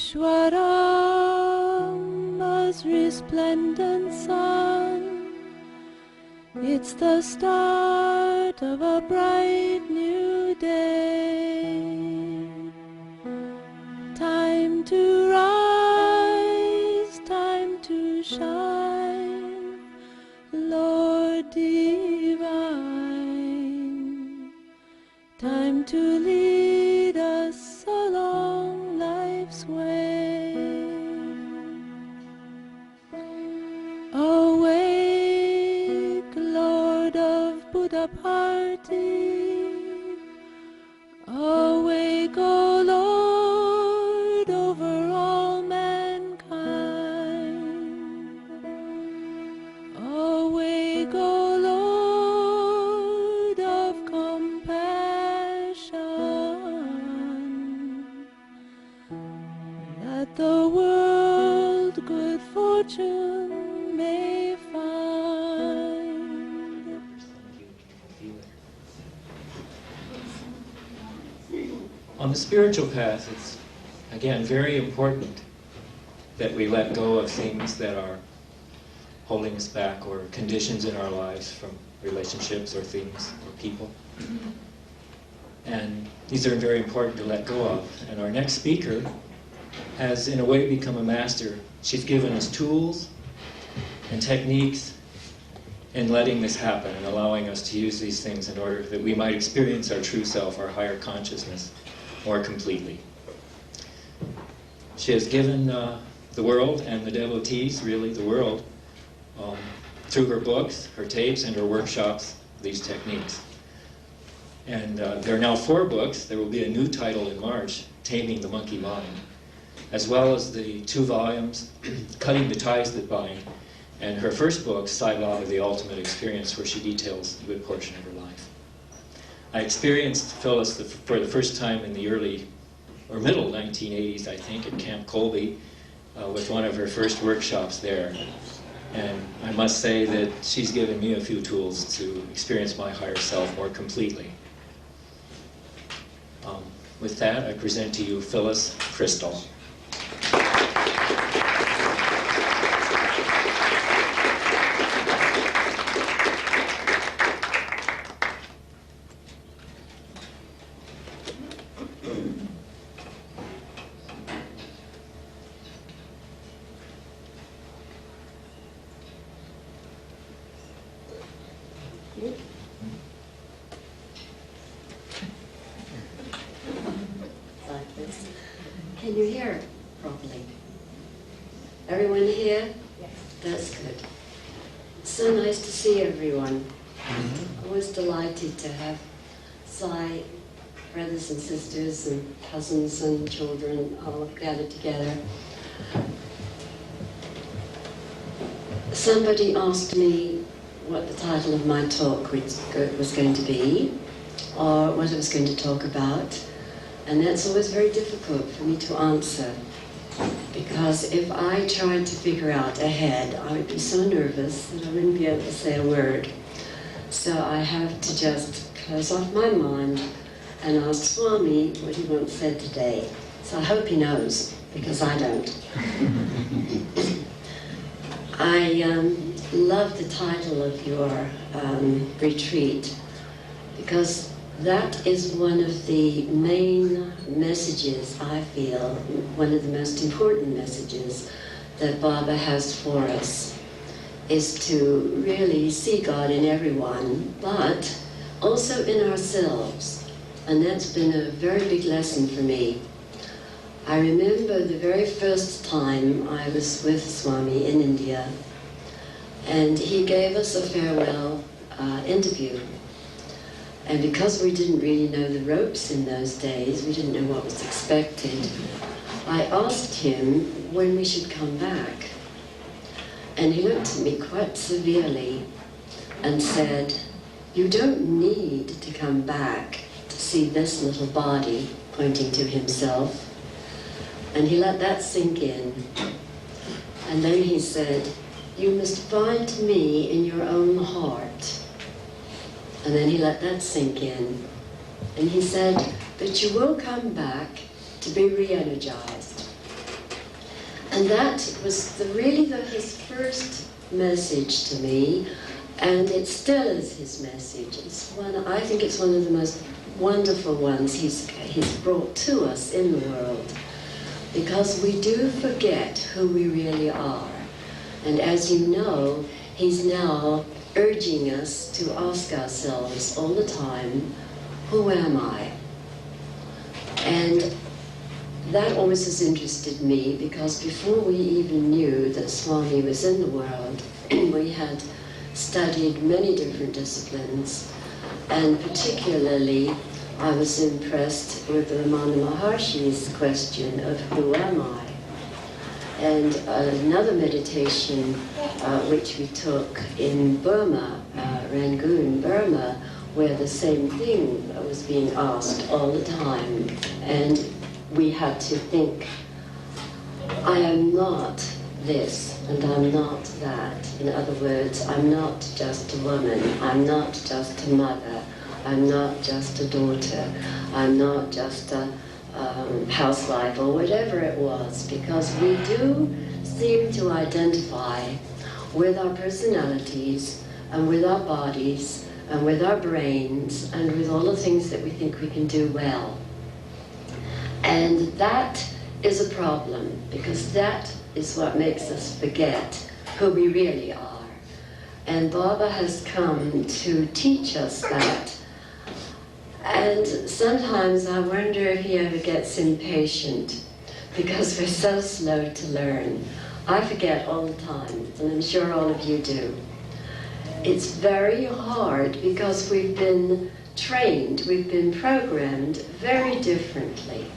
Ishwaram, as resplendent sun. It's the start of a bright new day. Time to rise, time to shine, Lord divine. Time to lead us along life's way. Awake, Lord of Buddha party. Awake, O Lord, over all mankind. Awake, O Lord of compassion, that the world good fortune may find. On the spiritual path, it's, again, very important that we let go of things that are holding us back, or conditions in our lives from relationships or things or people. And these are very important to let go of. And our next speaker has, in a way, become a master. She's given us tools and techniques in letting this happen and allowing us to use these things in order that we might experience our true self, our higher consciousness, more completely. She has given the world and the devotees, really the world, through her books, her tapes, and her workshops, these techniques. And there are now 4 books. There will be a new title in March, Taming the Monkey Mind, as well as the 2 volumes, Cutting the Ties That Bind, and her first book, Sai Baba, The Ultimate Experience, where she details a good portion of her life. I experienced Phyllis for the first time in the early or middle 1980s, I think, at Camp Colby with one of her first workshops there. And I must say that she's given me a few tools to experience my higher self more completely. With that, I present to you Phyllis Krystal. Can you hear properly? Everyone here? Yes. That's good. It's so nice to see everyone. Always delighted to have Sai brothers and sisters and cousins and children all gathered together. Somebody asked me what the title of my talk was going to be, or what I was going to talk about. And that's always very difficult for me to answer, because if I tried to figure out ahead, I would be so nervous that I wouldn't be able to say a word. So I have to just close off my mind and ask Swami what he once said today. So I hope he knows, because I don't. I love the title of your retreat, because that is one of the main messages, I feel, one of the most important messages that Baba has for us, is to really see God in everyone, but also in ourselves. And that's been a very big lesson for me. I remember the very first time I was with Swami in India, and he gave us a farewell interview. And because we didn't really know the ropes in those days, we didn't know what was expected, I asked him when we should come back. And he looked at me quite severely and said, "You don't need to come back to see this little body," pointing to himself. And he let that sink in. And then he said, "You must find me in your own heart." And then he let that sink in. And he said, "But you will come back to be re-energized." And that was his first message to me, and it still is his message. I think it's one of the most wonderful ones he's brought to us in the world, because we do forget who we really are. And as you know, he's now urging us to ask ourselves all the time, who am I? And that always has interested me, because before we even knew that Swami was in the world, we had studied many different disciplines, and particularly I was impressed with the Ramana Maharshi's question of who am I? And another meditation which we took in Burma, Rangoon, Burma, where the same thing was being asked all the time, and we had to think, I am not this and I'm not that. In other words, I'm not just a woman, I'm not just a mother, I'm not just a daughter, I'm not just a housewife or whatever it was, because we do seem to identify with our personalities and with our bodies and with our brains and with all the things that we think we can do well. And that is a problem, because that is what makes us forget who we really are. And Baba has come to teach us that. And sometimes I wonder if he ever gets impatient, because we're so slow to learn. I forget all the time, and I'm sure all of you do. It's very hard because we've been trained, we've been programmed very differently.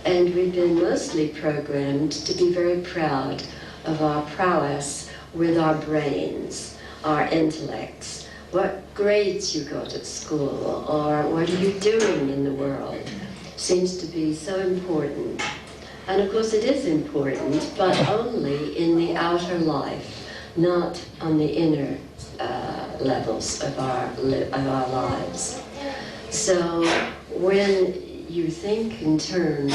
And we've been mostly programmed to be very proud of our prowess with our brains, our intellects, what grades you got at school, or what are you doing in the world, seems to be so important. And of course it is important, but only in the outer life, not on the inner levels of our lives. So when you think in terms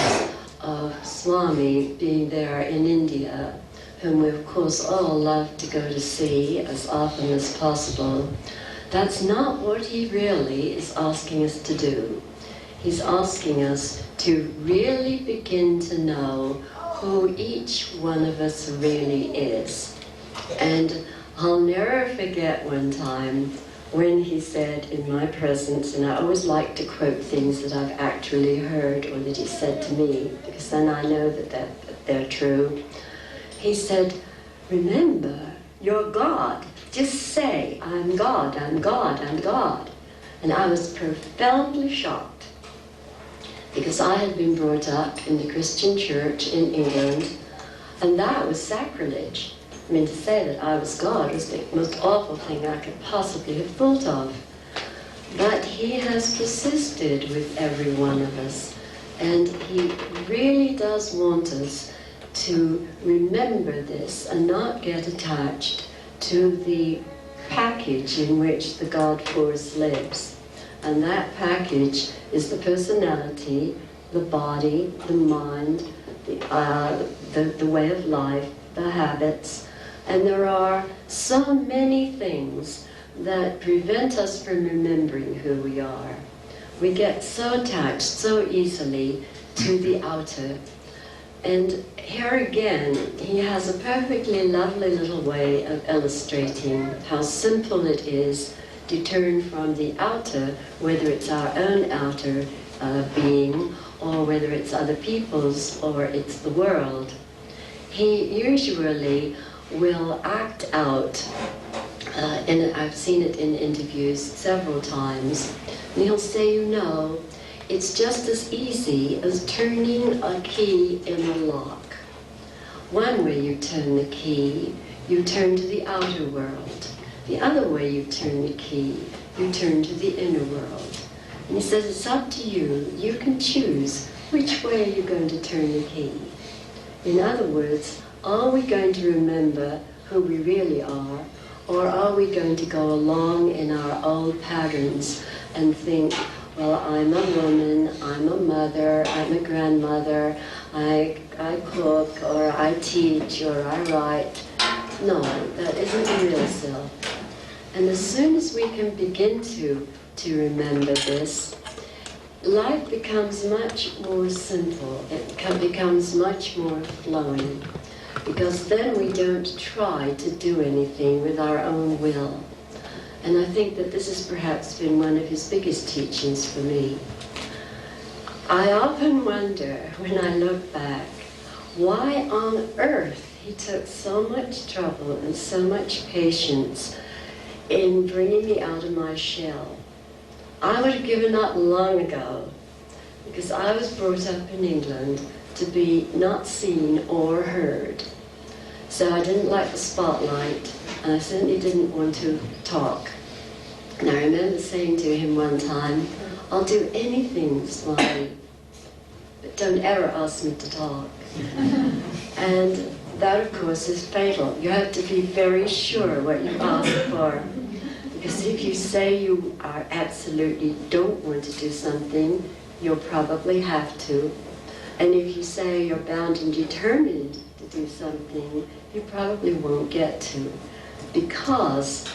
of Swami being there in India, whom we of course all love to go to see as often as possible, that's not what he really is asking us to do. He's asking us to really begin to know who each one of us really is. And I'll never forget one time when he said in my presence, and I always like to quote things that I've actually heard or that he said to me, because then I know that they're true. He said, remember, you're God. Just say, I'm God, I'm God, I'm God. And I was profoundly shocked, because I had been brought up in the Christian church in England, and that was sacrilege. I mean, to say that I was God was the most awful thing I could possibly have thought of. But he has persisted with every one of us, and he really does want us to remember this and not get attached to the package in which the God force lives. And that package is the personality, the body, the mind, the way of life, the habits. And there are so many things that prevent us from remembering who we are. We get so attached so easily to the outer. And here again, he has a perfectly lovely little way of illustrating how simple it is to turn from the outer, whether it's our own outer being, or whether it's other people's, or it's the world. He usually will act out, and I've seen it in interviews several times, and he'll say, you know, it's just as easy as turning a key in a lock. One way you turn the key, you turn to the outer world. The other way you turn the key, you turn to the inner world. And he says, it's up to you. You can choose which way are you going to turn the key. In other words, are we going to remember who we really are, or are we going to go along in our old patterns and think, well, I'm a woman, I'm a mother, I'm a grandmother, I cook, or I teach, or I write. No, that isn't the real self. And as soon as we can begin to remember this, life becomes much more simple. It becomes much more flowing. Because then we don't try to do anything with our own will. And I think that this has perhaps been one of his biggest teachings for me. I often wonder, when I look back, why on earth he took so much trouble and so much patience in bringing me out of my shell. I would have given up long ago, because I was brought up in England to be not seen or heard. So I didn't like the spotlight, and I certainly didn't want to talk. And I remember saying to him one time, I'll do anything, Swami, but don't ever ask me to talk. And that, of course, is fatal. You have to be very sure what you ask for. Because if you say you absolutely don't want to do something, you'll probably have to. And if you say you're bound and determined to do something, you probably won't get to. Because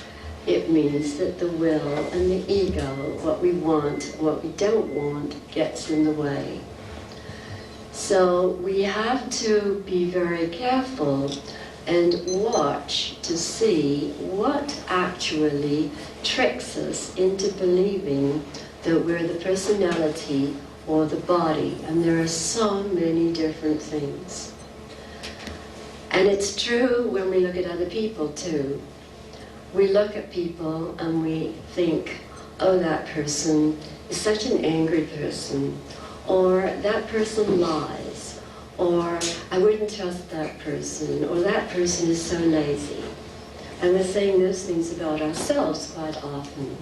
it means that the will and the ego, what we want, what we don't want, gets in the way. So we have to be very careful and watch to see what actually tricks us into believing that we're the personality or the body. And there are so many different things. And it's true when we look at other people too. We look at people and we think, oh, that person is such an angry person, or that person lies, or I wouldn't trust that person, or that person is so lazy. And we're saying those things about ourselves quite often.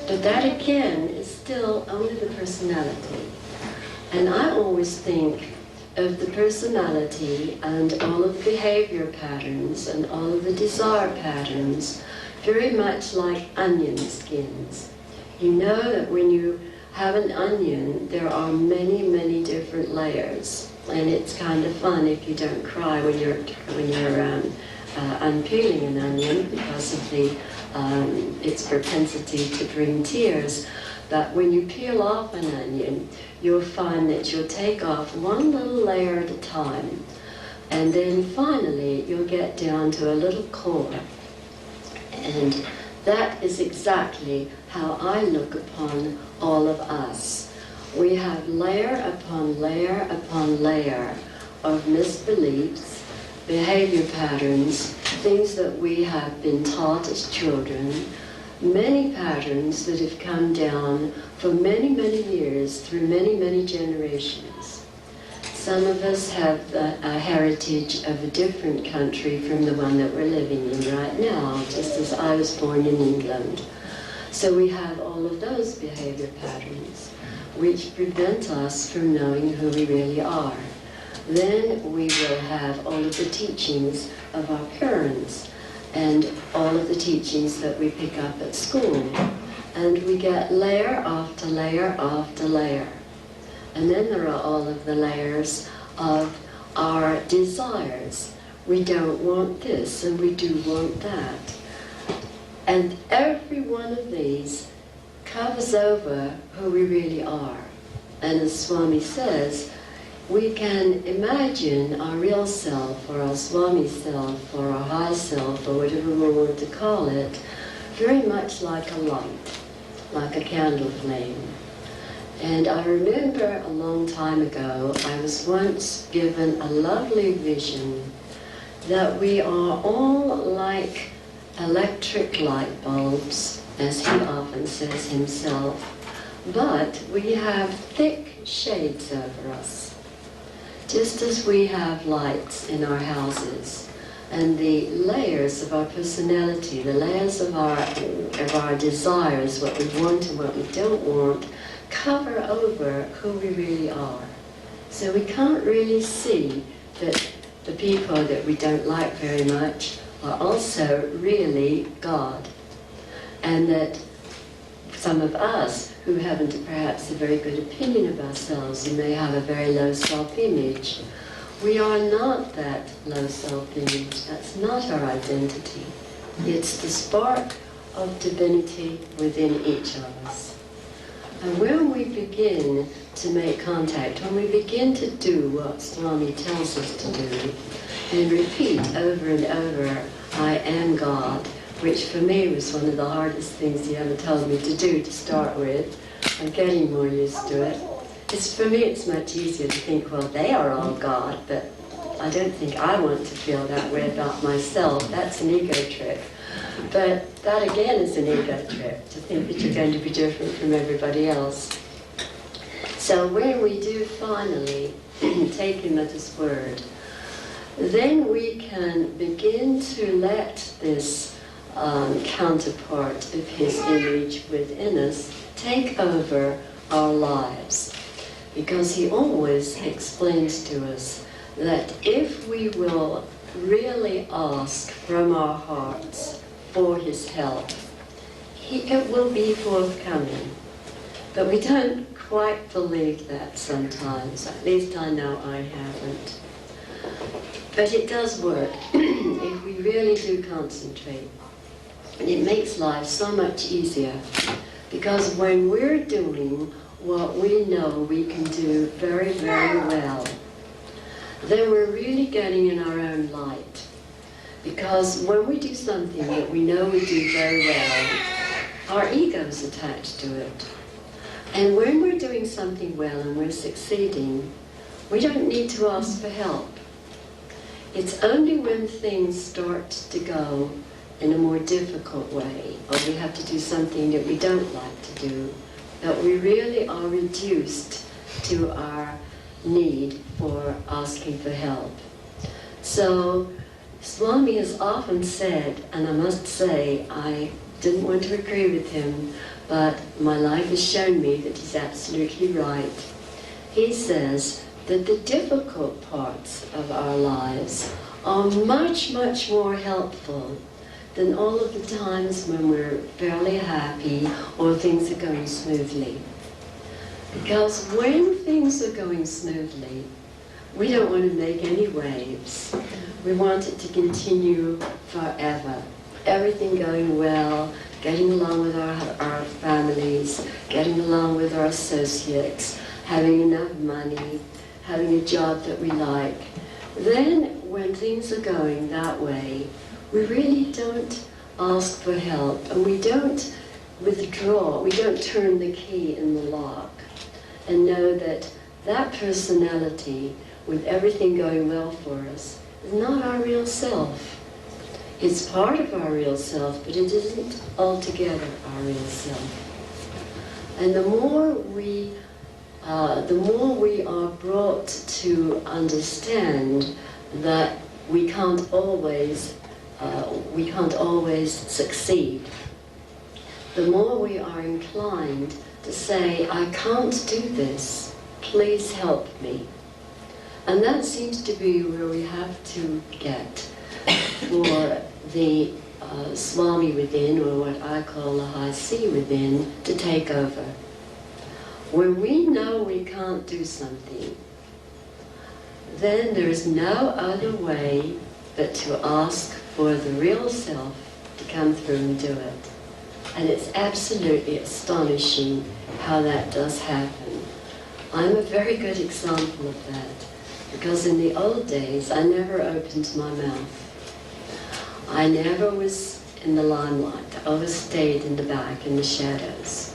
But that again is still only the personality. And I always think of the personality and all of the behavior patterns and all of the desire patterns very much like onion skins. You know that when you have an onion, there are many, many different layers. And it's kind of fun if you don't cry when you're unpeeling an onion because of its propensity to bring tears. But when you peel off an onion, you'll find that you'll take off one little layer at a time. And then finally, you'll get down to a little core. And that is exactly how I look upon all of us. We have layer upon layer upon layer of misbeliefs, behavior patterns, things that we have been taught as children, many patterns that have come down for many, many years through many, many generations. Some of us have a heritage of a different country from the one that we're living in right now, just as I was born in England. So we have all of those behavior patterns, which prevent us from knowing who we really are. Then we will have all of the teachings of our parents and all of the teachings that we pick up at school. And we get layer after layer after layer. And then there are all of the layers of our desires. We don't want this and we do want that. And every one of these covers over who we really are. And as Swami says, we can imagine our real self, or our Swami self, or our high self, or whatever we want to call it, very much like a light, like a candle flame. And I remember a long time ago, I was once given a lovely vision that we are all like electric light bulbs, as he often says himself, but we have thick shades over us, just as we have lights in our houses. And the layers of our personality, the layers of our desires, what we want and what we don't want, cover over who we really are. So we can't really see that the people that we don't like very much are also really God. And that some of us who haven't perhaps a very good opinion of ourselves and may have a very low self-image. We are not that low self-image. That's not our identity. It's the spark of divinity within each of us. And when we begin to make contact, when we begin to do what Swami tells us to do, and repeat over and over, I am God, which for me was one of the hardest things he ever told me to do to start with. I'm getting more used to it. For me, it's much easier to think, well, they are all God, but I don't think I want to feel that way about myself. That's an ego trip. But that again is an ego trip, to think that you're going to be different from everybody else. So when we do finally take him at his word, then we can begin to let this counterpart of his image within us take over our lives. Because he always explains to us that if we will really ask from our hearts for his help, it will be forthcoming. But we don't quite believe that sometimes. At least I know I haven't. But it does work if we really do concentrate. And it makes life so much easier. Because when we're doing what we know we can do very, very well, then we're really getting in our own light. Because when we do something that we know we do very well, our ego's attached to it. And when we're doing something well and we're succeeding, we don't need to ask for help. It's only when things start to go in a more difficult way, or we have to do something that we don't like to do, that we really are reduced to our need for asking for help. So Swami has often said, and I must say I didn't want to agree with him, but my life has shown me that he's absolutely right. He says that the difficult parts of our lives are much, much more helpful than all of the times when we're fairly happy or things are going smoothly. Because when things are going smoothly, we don't want to make any waves. We want it to continue forever. Everything going well, getting along with our families, getting along with our associates, having enough money, having a job that we like. Then when things are going that way, we really don't ask for help, and we don't withdraw, we don't turn the key in the lock and know that that personality, with everything going well for us, is not our real self. It's part of our real self, but it isn't altogether our real self. And the more we are brought to understand that we can't always succeed, the more we are inclined to say, I can't do this, please help me. And that seems to be where we have to get for the Swami within, or what I call the high C within, to take over. When we know we can't do something, then there is no other way but to ask for the real self to come through and do it. And it's absolutely astonishing how that does happen. I'm a very good example of that, because in the old days I never opened my mouth. I never was in the limelight. I always stayed in the back, in the shadows,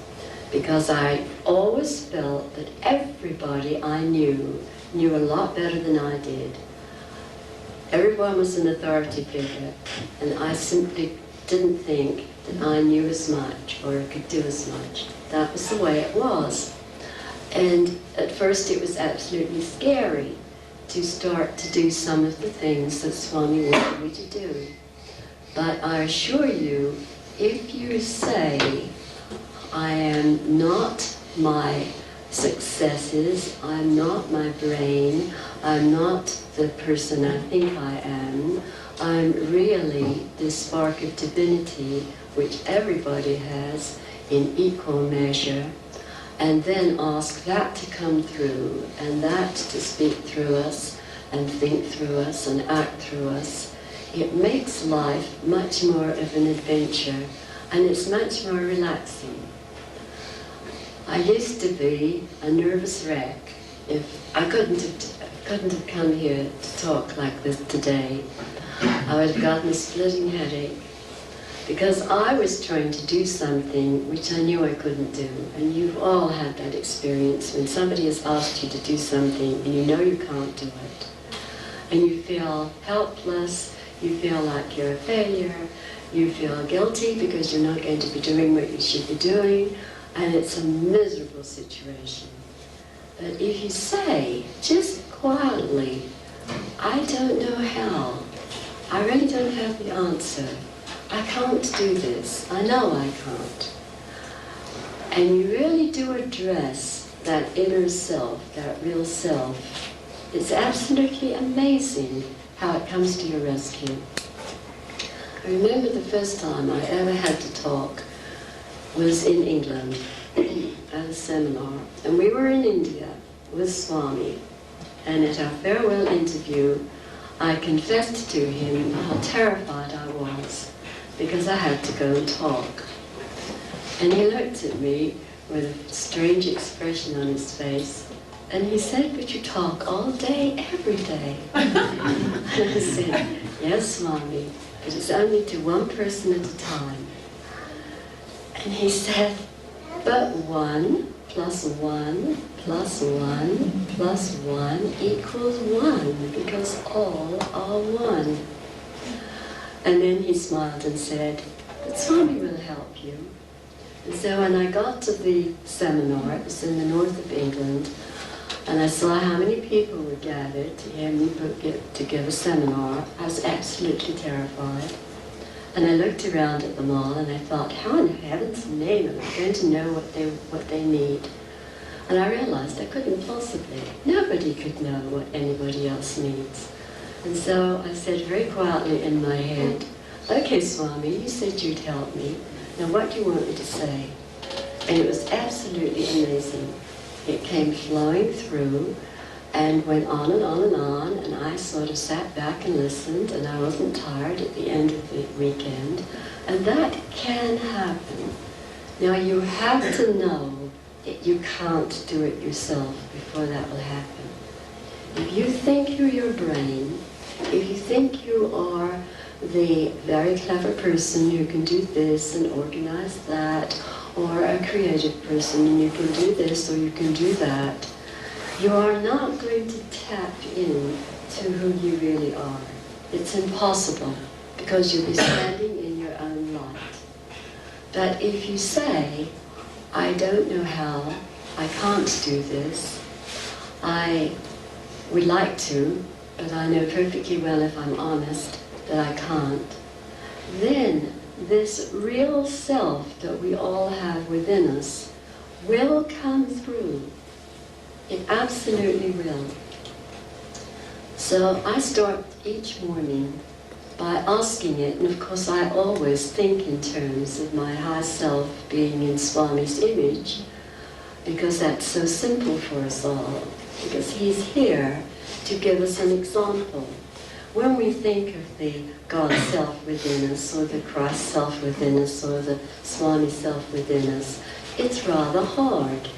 because I always felt that everybody I knew a lot better than I did. Everyone was an authority figure, and I simply didn't think that I knew as much or could do as much. That was the way it was. And at first it was absolutely scary to start to do some of the things that Swami wanted me to do. But I assure you, if you say, I am not my successes, I'm not my brain, I'm not the person I think I am, I'm really this spark of divinity which everybody has in equal measure, and then ask that to come through and that to speak through us and think through us and act through us, it makes life much more of an adventure, and it's much more relaxing. I used to be a nervous wreck. If I couldn't have come here to talk like this today, I would have gotten a splitting headache, because I was trying to do something which I knew I couldn't do. And you've all had that experience when somebody has asked you to do something and you know you can't do it. And you feel helpless, you feel like you're a failure, you feel guilty because you're not going to be doing what you should be doing, and it's a miserable situation. But if you say, just quietly, I don't know how, I really don't have the answer, I can't do this, I know I can't. And you really do address that inner self, that real self. It's absolutely amazing how it comes to your rescue. I remember the first time I ever had to talk was in England at a seminar. And we were in India with Swami. And at our farewell interview, I confessed to him how terrified I was, because I had to go and talk. And he looked at me with a strange expression on his face, and he said, "But you talk all day, every day." And I said, "Yes, Swami, but it's only to one person at a time." And he said, "But 1 plus 1 plus 1 plus 1 equals 1, because all are one." And then he smiled and said, "But Swami will help you." And so when I got to the seminar, it was in the north of England, and I saw how many people were gathered to hear me to give a seminar, I was absolutely terrified. And I looked around at them all and I thought, how in heaven's name am I going to know what they need? And I realized I couldn't possibly. Nobody could know what anybody else needs. And so I said very quietly in my head, "Okay, Swami, you said you'd help me. Now what do you want me to say?" And it was absolutely amazing. It came flowing through and went on and on and on, and I sort of sat back and listened, and I wasn't tired at the end of the weekend. And that can happen. Now you have to know that you can't do it yourself before that will happen. If you think you're your brain, if you think you are the very clever person who can do this and organize that, or a creative person and you can do this or you can do that, you are not going to tap in to who you really are. It's impossible, because you'll be standing in your own light. But if you say, "I don't know how, I can't do this, I would like to, but I know perfectly well if I'm honest that I can't," then this real self that we all have within us will come through. It absolutely will. So I start each morning by asking it, and of course I always think in terms of my high self being in Swami's image, because that's so simple for us all, because he's here to give us an example. When we think of the God self within us, or the Christ self within us, or the Swami self within us, it's rather hard.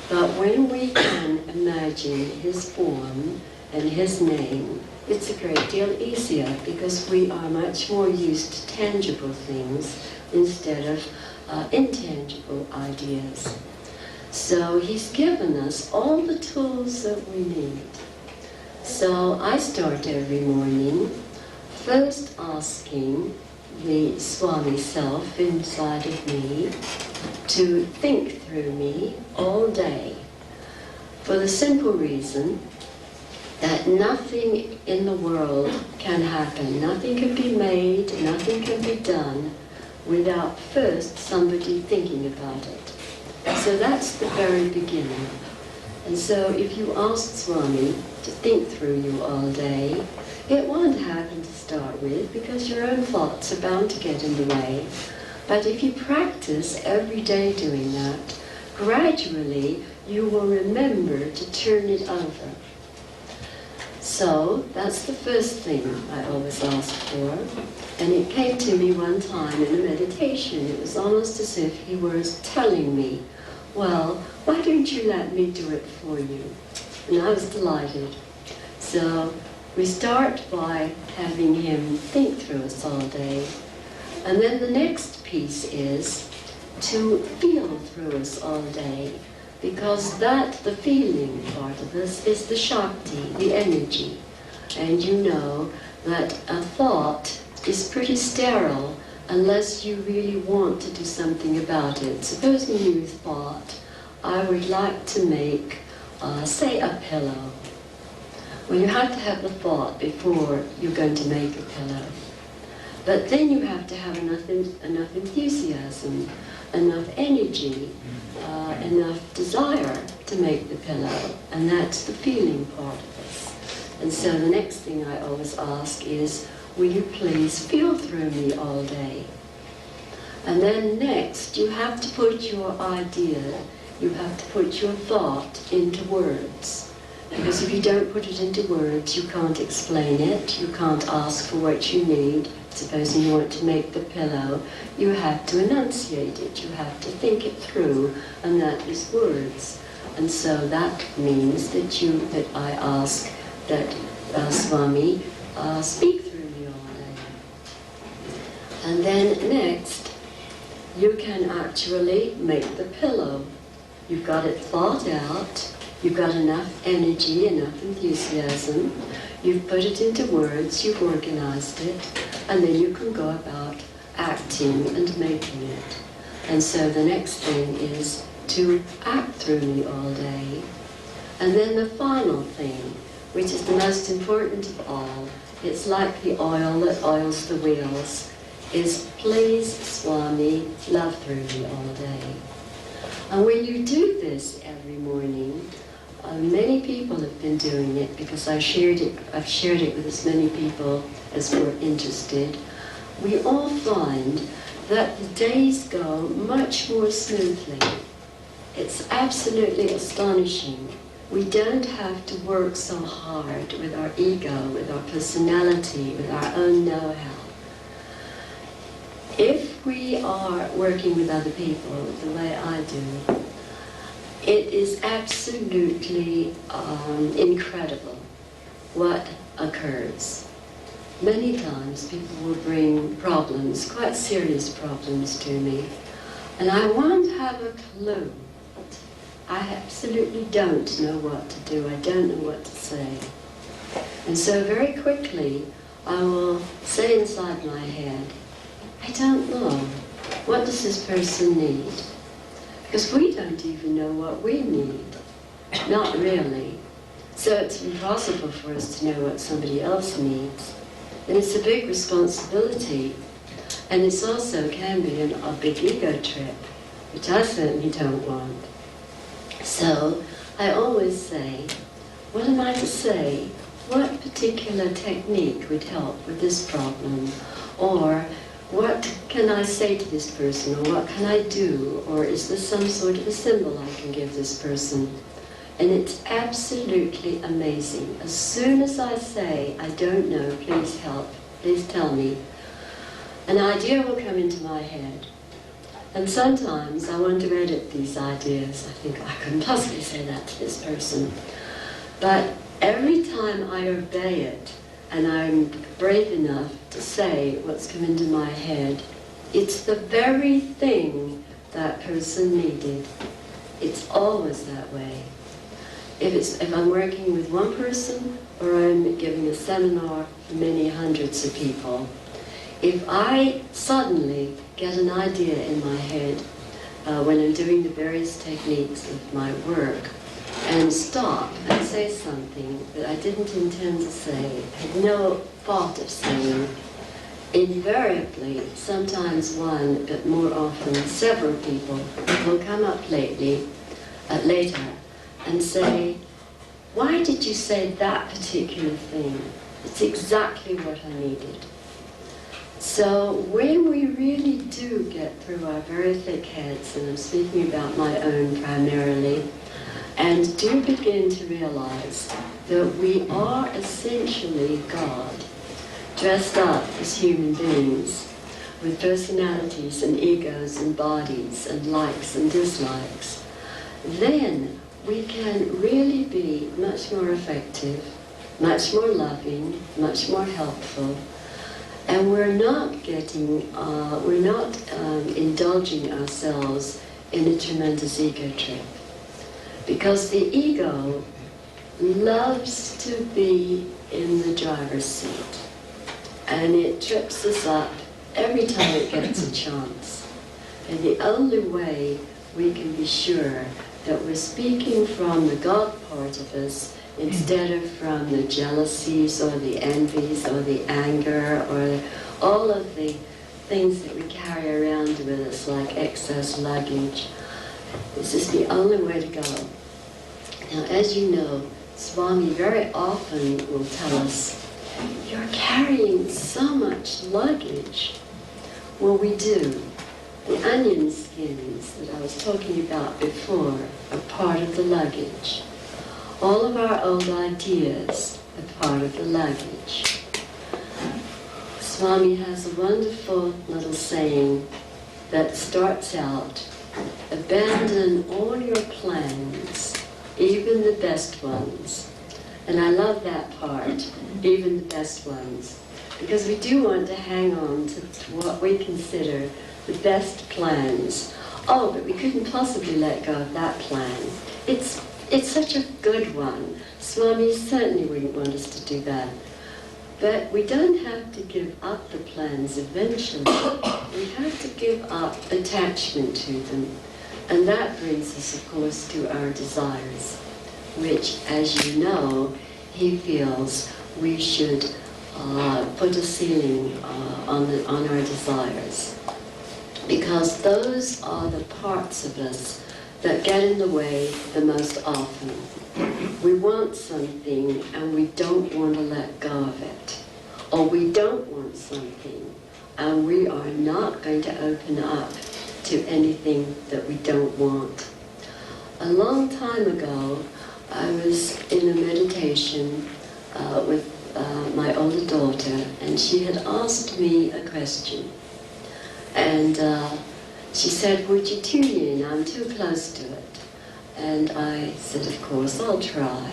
But when we can imagine his form and his name, it's a great deal easier, because we are much more used to tangible things instead of intangible ideas. So he's given us all the tools that we need. So I start every morning first asking the Swami self inside of me to think through me all day, for the simple reason that nothing in the world can happen, nothing can be made, nothing can be done without first somebody thinking about it. So that's the very beginning. And so if you ask Swami to think through you all day, it won't happen to start with, because your own thoughts are bound to get in the way. But if you practice every day doing that, gradually you will remember to turn it over. So that's the first thing I always ask for. And it came to me one time in a meditation. It was almost as if he was telling me, well, why don't you let me do it for you? And I was delighted. So we start by having him think through us all day. And then the next piece is to feel through us all day, because the feeling part of this is the Shakti, the energy. And you know that a thought is pretty sterile unless you really want to do something about it. Supposing you thought, I would like to make, say, a pillow. Well, you have to have the thought before you're going to make a pillow. But then you have to have enough enthusiasm, enough energy, enough desire to make the pillow. And that's the feeling part of this. And so the next thing I always ask is, will you please feel through me all day? And then next, you have to put your idea, you have to put your thought into words. Because if you don't put it into words, you can't explain it, you can't ask for what you need. Supposing you want to make the pillow, you have to enunciate it, you have to think it through, and that is words. And so that means that I ask that Swami speak through me all day. And then next, you can actually make the pillow. You've got it thought out, you've got enough energy, enough enthusiasm, you've put it into words, you've organized it, and then you can go about acting and making it. And so the next thing is to act through me all day. And then the final thing, which is the most important of all, it's like the oil that oils the wheels, is please, Swami, love through me all day. And when you do this every morning, many people have been doing it because I've shared it with as many people as were interested. We all find that the days go much more smoothly. It's absolutely astonishing. We don't have to work so hard with our ego, with our personality, with our own know-how. If we are working with other people the way I do, it is absolutely incredible what occurs. Many times people will bring problems, quite serious problems to me, and I won't have a clue. I absolutely don't know what to do. I don't know what to say. And so very quickly I will say inside my head, I don't know. What does this person need? Because we don't even know what we need. Not really. So it's impossible for us to know what somebody else needs. And it's a big responsibility. And it also can be a big ego trip, which I certainly don't want. So I always say, what am I to say? What particular technique would help with this problem? Or what can I say to this person? Or what can I do? Or is this some sort of a symbol I can give this person? And it's absolutely amazing. As soon as I say, I don't know, please help, please tell me, an idea will come into my head. And sometimes I want to edit these ideas. I think I couldn't possibly say that to this person. But every time I obey it, and I'm brave enough to say what's come into my head, it's the very thing that person needed. It's always that way. If I'm working with one person, or I'm giving a seminar for many hundreds of people, if I suddenly get an idea in my head when I'm doing the various techniques of my work, and stop and say something that I didn't intend to say, had no thought of saying, invariably, sometimes one, but more often several people will come up later and say, why did you say that particular thing? It's exactly what I needed. So when we really do get through our very thick heads, and I'm speaking about my own primarily, and do begin to realize that we are essentially God, dressed up as human beings, with personalities and egos and bodies and likes and dislikes, then we can really be much more effective, much more loving, much more helpful, and we're not indulging ourselves in a tremendous ego trip. Because the ego loves to be in the driver's seat, and it trips us up every time it gets a chance. And the only way we can be sure that we're speaking from the God part of us instead of from the jealousies or the envies or the anger or all of the things that we carry around with us like excess luggage. This is the only way to go. Now, as you know, Swami very often will tell us, you're carrying so much luggage. Well, we do. The onion skins that I was talking about before are part of the luggage. All of our old ideas are part of the luggage. Swami has a wonderful little saying that starts out, abandon all your plans, even the best ones. And I love that part, even the best ones, because we do want to hang on to what we consider the best plans. Oh, but we couldn't possibly let go of that plan. It's such a good one. Swami certainly wouldn't want us to do that. But we don't have to give up the plans eventually. We have to give up attachment to them. And that brings us, of course, to our desires, which, as you know, he feels we should put a ceiling on our desires. Because those are the parts of us that get in the way the most often. We want something and we don't want to let go of it. Or we don't want something and we are not going to open up to anything that we don't want. A long time ago, I was in a meditation with my older daughter, and she had asked me a question. And she said, would you tune in? I'm too close to it. And I said, of course, I'll try.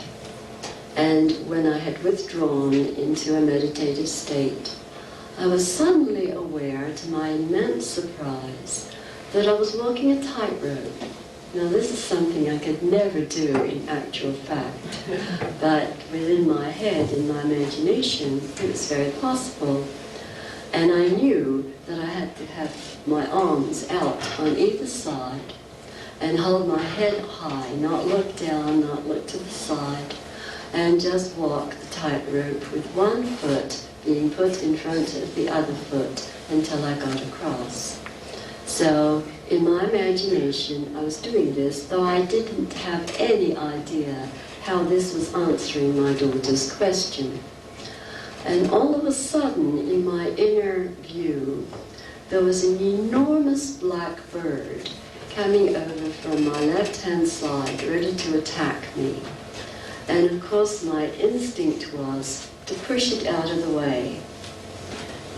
And when I had withdrawn into a meditative state, I was suddenly aware, to my immense surprise, that I was walking a tightrope. Now, this is something I could never do in actual fact, but within my head, in my imagination, it was very possible. And I knew that I had to have my arms out on either side and hold my head high, not look down, not look to the side, and just walk the tightrope with one foot being put in front of the other foot until I got across. So, in my imagination, I was doing this, though I didn't have any idea how this was answering my daughter's question. And all of a sudden, in my inner view, there was an enormous black bird coming over from my left-hand side, ready to attack me. And of course, my instinct was to push it out of the way.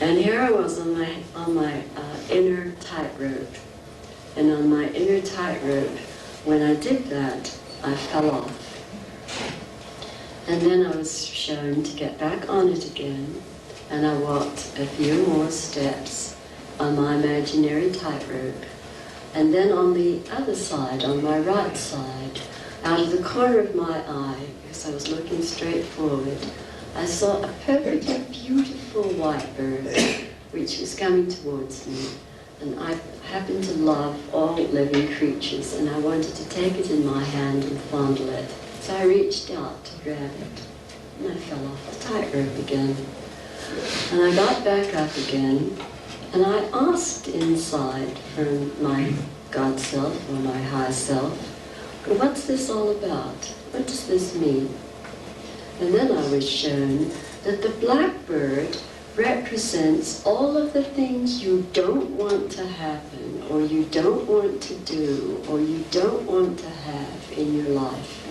And here I was on my inner tightrope. And on my inner tightrope, when I did that, I fell off. And then I was shown to get back on it again, and I walked a few more steps on my imaginary tightrope. And then on the other side, on my right side, out of the corner of my eye, because I was looking straight forward, I saw a perfectly beautiful white bird which was coming towards me. And I happen to love all living creatures, and I wanted to take it in my hand and fondle it. So I reached out to grab it, and I fell off the tightrope again. And I got back up again, and I asked inside from my God self, or my high self, what's this all about? What does this mean? And then I was shown that the blackbird represents all of the things you don't want to happen, or you don't want to do, or you don't want to have in your life.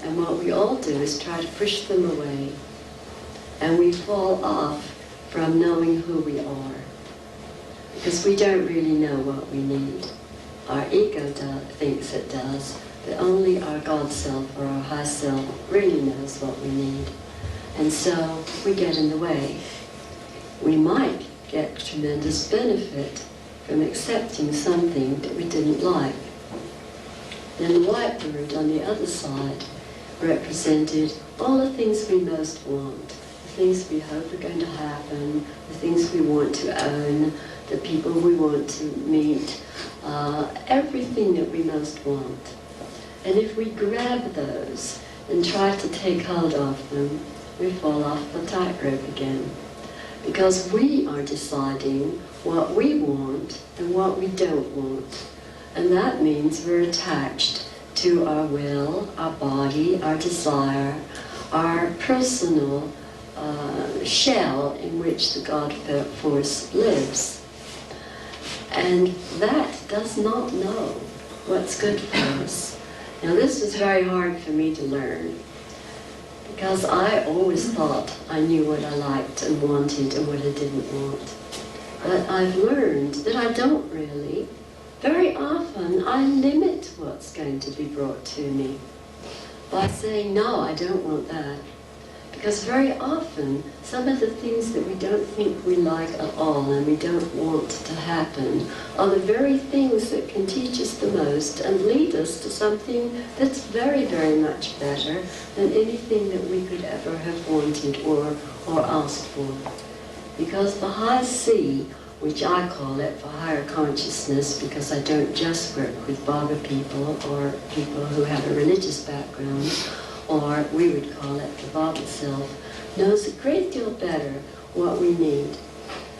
And what we all do is try to push them away. And we fall off from knowing who we are. Because we don't really know what we need. Our ego thinks it does, but only our God self or our high self really knows what we need. And so we get in the way. We might get tremendous benefit from accepting something that we didn't like. Then the white bird on the other side represented all the things we most want, the things we hope are going to happen, the things we want to own, the people we want to meet, everything that we most want. And if we grab those and try to take hold of them, we fall off the tightrope again. Because we are deciding what we want and what we don't want. And that means we're attached to our will, our body, our desire, our personal shell in which the God force lives. And that does not know what's good for us. Now this was very hard for me to learn, because I always thought I knew what I liked and wanted and what I didn't want. But I've learned that I don't really. Very often I limit what's going to be brought to me by saying, no, I don't want that. Because very often some of the things that we don't think we like at all and we don't want to happen are the very things that can teach us the most and lead us to something that's very, very much better than anything that we could ever have wanted or asked for. Because the high C, which I call it for higher consciousness, because I don't just work with Baba people or people who have a religious background, or we would call it the Baba self, knows a great deal better what we need.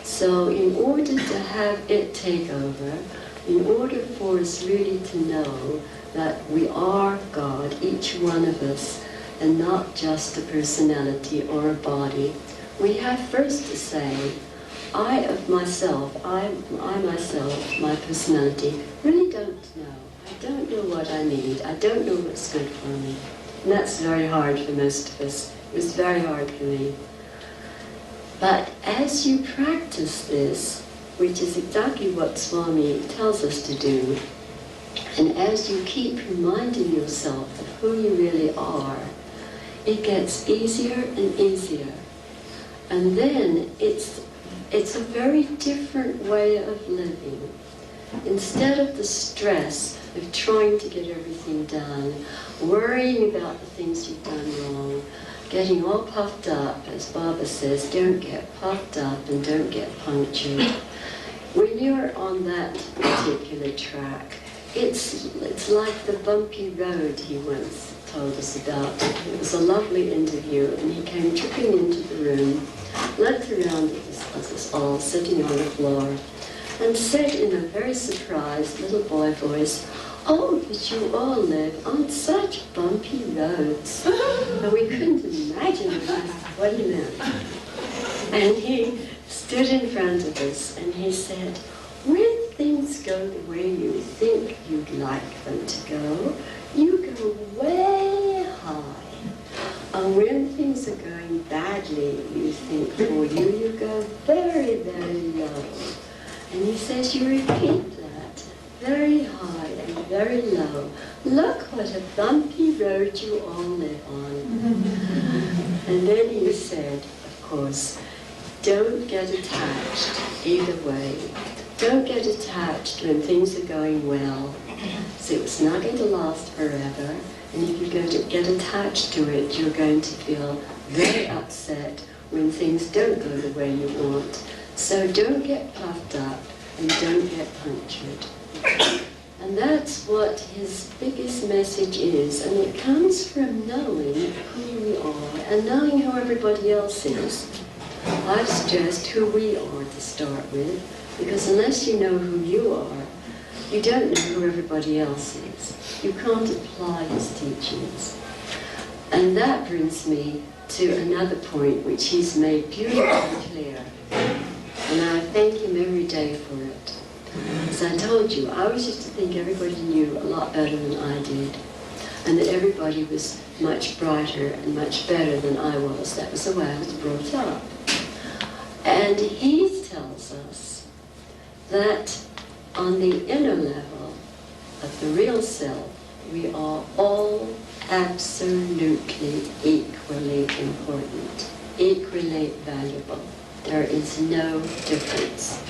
So in order to have it take over, in order for us really to know that we are God, each one of us, and not just a personality or a body, we have first to say, I myself, my personality, really don't know. I don't know what I need. I don't know what's good for me. And that's very hard for most of us. It was very hard for me. But as you practice this, which is exactly what Swami tells us to do, and as you keep reminding yourself of who you really are, it gets easier and easier. And then it's a very different way of living. Instead of the stress of trying to get everything done, worrying about the things you've done wrong, getting all puffed up, as Baba says, don't get puffed up and don't get punctured. When you're on that particular track, it's like the bumpy road he once told us about. It was a lovely interview, and he came tripping into the room, looked around at us all sitting on the floor, and said in a very surprised little boy voice, "Oh, but you all live on such bumpy roads." And we couldn't imagine what he meant. And he stood in front of us and he said, when things go the way you think you'd like them to go, you go way high. And when things are going badly, you think for you go very, very low. And he says you repeat that, very high and very low. Look what a bumpy road you all live on. And then he said, of course, don't get attached either way. Don't get attached when things are going well. So it's not going to last forever. And if you're going to get attached to it, you're going to feel very upset when things don't go the way you want. So don't get puffed up and don't get punctured. And that's what his biggest message is. And it comes from knowing who we are and knowing who everybody else is. I've stressed who we are to start with, because unless you know who you are, you don't know who everybody else is. You can't apply his teachings. And that brings me to another point which he's made beautifully clear. And I thank him every day for it. As I told you, I always used to think everybody knew a lot better than I did, and that everybody was much brighter and much better than I was. That was the way I was brought up. And he tells us that on the inner level of the real self, we are all absolutely equally important, equally valuable. There is no difference.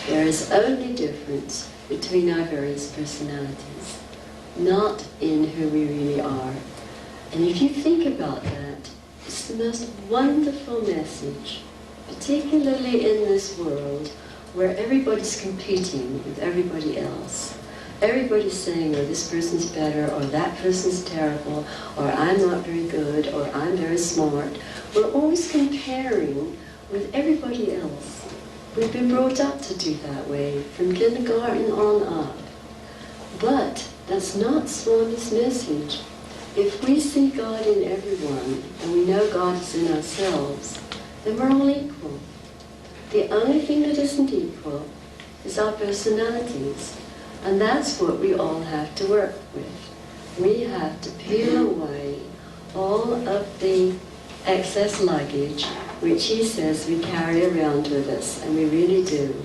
There is only difference between our various personalities, not in who we really are. And if you think about that, it's the most wonderful message, particularly in this world where everybody's competing with everybody else. Everybody's saying, oh, this person's better, or that person's terrible, or I'm not very good, or I'm very smart. We're always comparing with everybody else. We've been brought up to do that way, from kindergarten on up. But that's not Swami's message. If we see God in everyone, and we know God is in ourselves, then we're all equal. The only thing that isn't equal is our personalities. And that's what we all have to work with. We have to peel away all of the excess luggage, which he says we carry around with us, and we really do.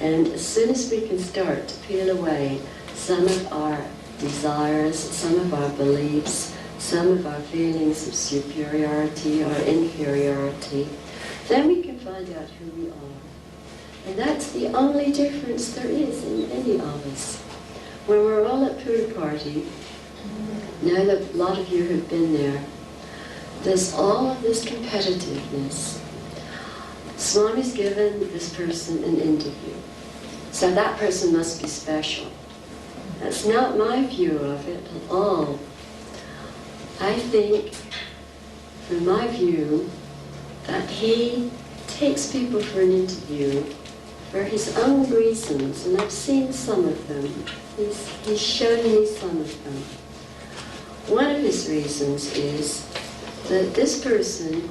And as soon as we can start to peel away some of our desires, some of our beliefs, some of our feelings of superiority or inferiority, then we can find out who we are. And that's the only difference there is in any of us. When we're all at Puja Party, know that a lot of you have been there, there's all of this competitiveness. Swami's given this person an interview, so that person must be special. That's not my view of it at all. I think, from my view, that he takes people for an interview for his own reasons, and I've seen some of them. He's shown me some of them. One of his reasons is that this person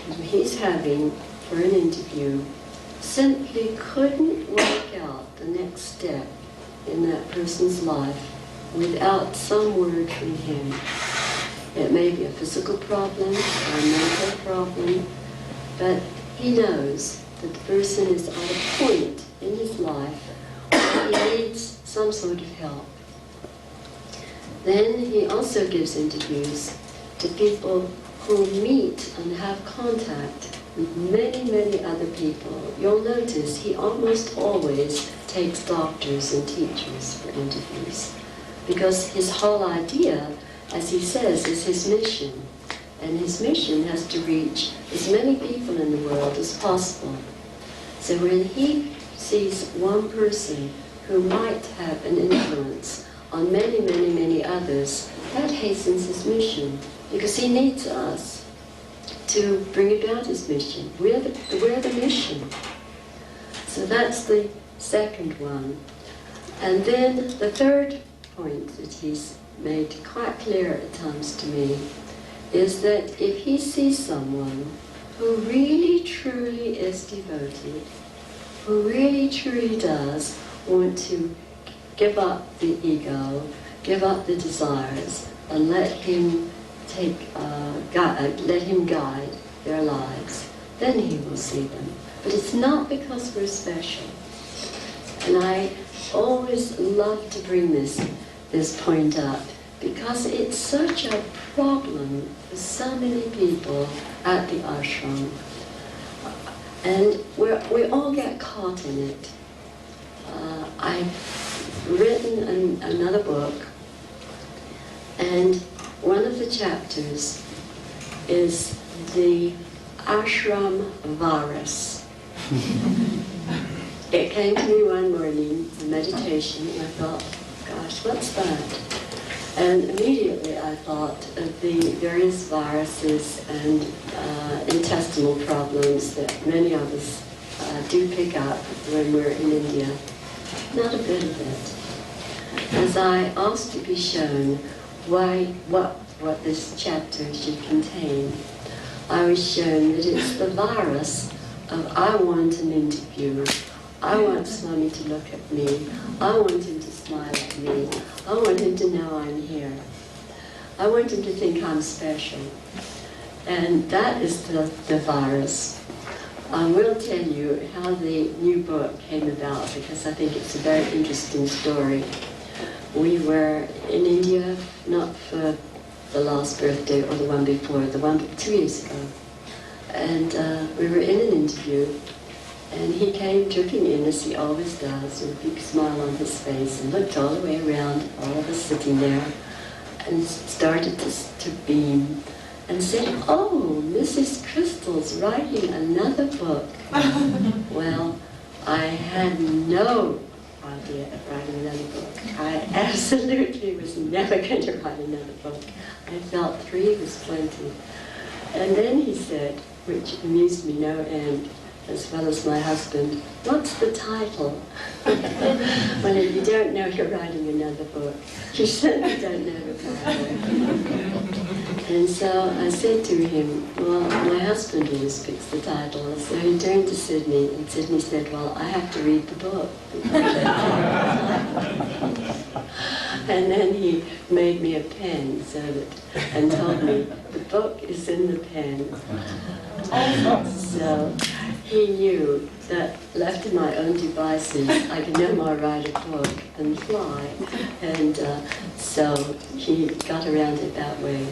who he's having for an interview simply couldn't work out the next step in that person's life without some word from him. It may be a physical problem or a mental problem, but he knows that the person is at a point in his life where he needs some sort of help. Then he also gives interviews to people who meet and have contact with many, many other people. You'll notice he almost always takes doctors and teachers for interviews, because his whole idea, as he says, is his mission. And his mission has to reach as many people in the world as possible. So when he sees one person who might have an influence on many, many, many others, that hastens his mission, because he needs us to bring about his mission. We're the mission. So that's the second one. And then the third point that he's made quite clear at times to me is that if he sees someone who really truly is devoted, who really truly does want to give up the ego, give up the desires, and let him guide their lives, then he will see them. But it's not because we're special. And I always love to bring this point up, because it's such a problem for so many people at the ashram. And we all get caught in it. I've written another book, and one of the chapters is the ashram virus. It came to me one morning in meditation, and I thought, gosh, what's that? And immediately I thought of the various viruses and intestinal problems that many of us do pick up when we're in India. Not a bit of it. As I asked to be shown what what this chapter should contain, I was shown that it's the virus of I want an interview, I want Swami to look at me, I want him to smile at me, I want him to know I'm here. I want him to think I'm special. And that is the virus. I will tell you how the new book came about because I think it's a very interesting story. We were in India, not for the last birthday or the one before, the one 2 years ago. And we were in an interview, and he came dripping in as he always does, with a big smile on his face, and looked all the way around, all of us sitting there, and started to beam, and said, "Oh, Mrs. Krystal's writing another book." Well, I had no idea of writing another book. I absolutely was never going to write another book. I felt 3 was plenty. And then he said, which amused me no end, as well as my husband, "What's the title?" Well, if you don't know you're writing another book, you certainly don't know the title. And so I said to him, "Well, my husband always picks the title." So he turned to Sydney, and Sydney said, "Well, I have to read the book." And then he made me a pen and told me, "The book is in the pen." So he knew that left to my own devices, I could no more write a book than fly. And so he got around it that way.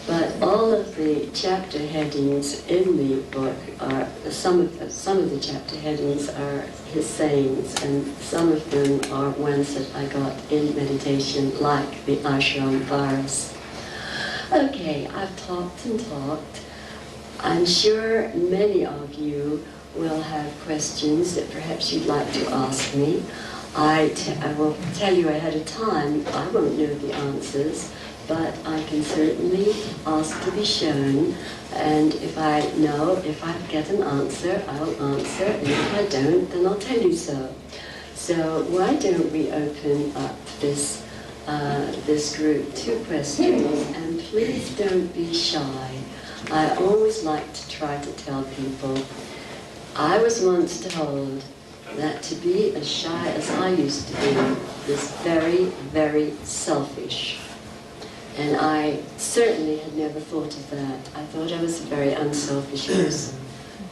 But all of the chapter headings in the book are, some of the chapter headings are his sayings, and some of them are ones that I got in meditation, like the ashram virus. Okay, I've talked and talked. I'm sure many of you will have questions that perhaps you'd like to ask me. I will tell you ahead of time, I won't know the answers, but I can certainly ask to be shown, and if I get an answer, I'll answer, and if I don't, then I'll tell you so. So why don't we open up this group to questions, and please don't be shy. I always like to try to tell people, I was once told that to be as shy as I used to be was very, very selfish. And I certainly had never thought of that. I thought I was a very unselfish person.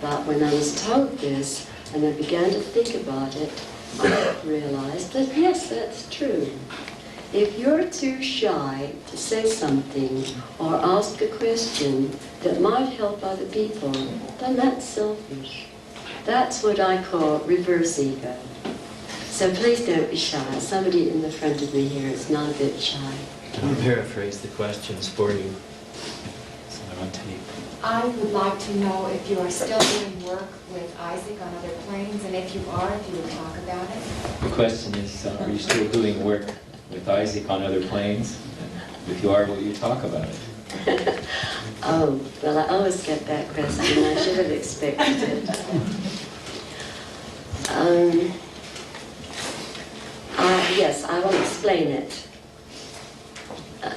But when I was told this, and I began to think about it, I realized that yes, that's true. If you're too shy to say something or ask a question that might help other people, then that's selfish. That's what I call reverse ego. So please don't be shy. Somebody in the front of me here is not a bit shy. I'll paraphrase the questions for you. So they're on tape. I would like to know if you are still doing work with Isaac on other planes, and if you are, if you would talk about it. The question is, are you still doing work with Isaac on other planes? If you are, will you talk about it? Oh, well, I always get that question. I should have expected it. Yes, I will explain it.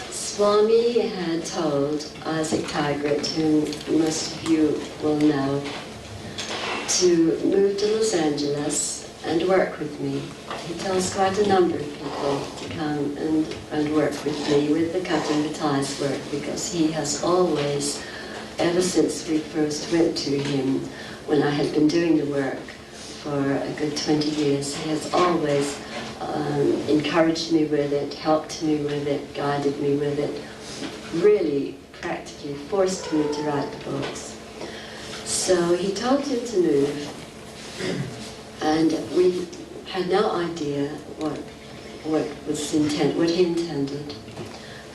Swami had told Isaac Tigert, whom most of you will know, to move to Los Angeles and work with me. He tells quite a number of people to come and work with me with the cut and the ties work, because he has always, ever since we first went to him, when I had been doing the work for a good 20 years, he has always encouraged me with it, helped me with it, guided me with it, really practically forced me to write the books. So he told him to move, and we had no idea what he intended.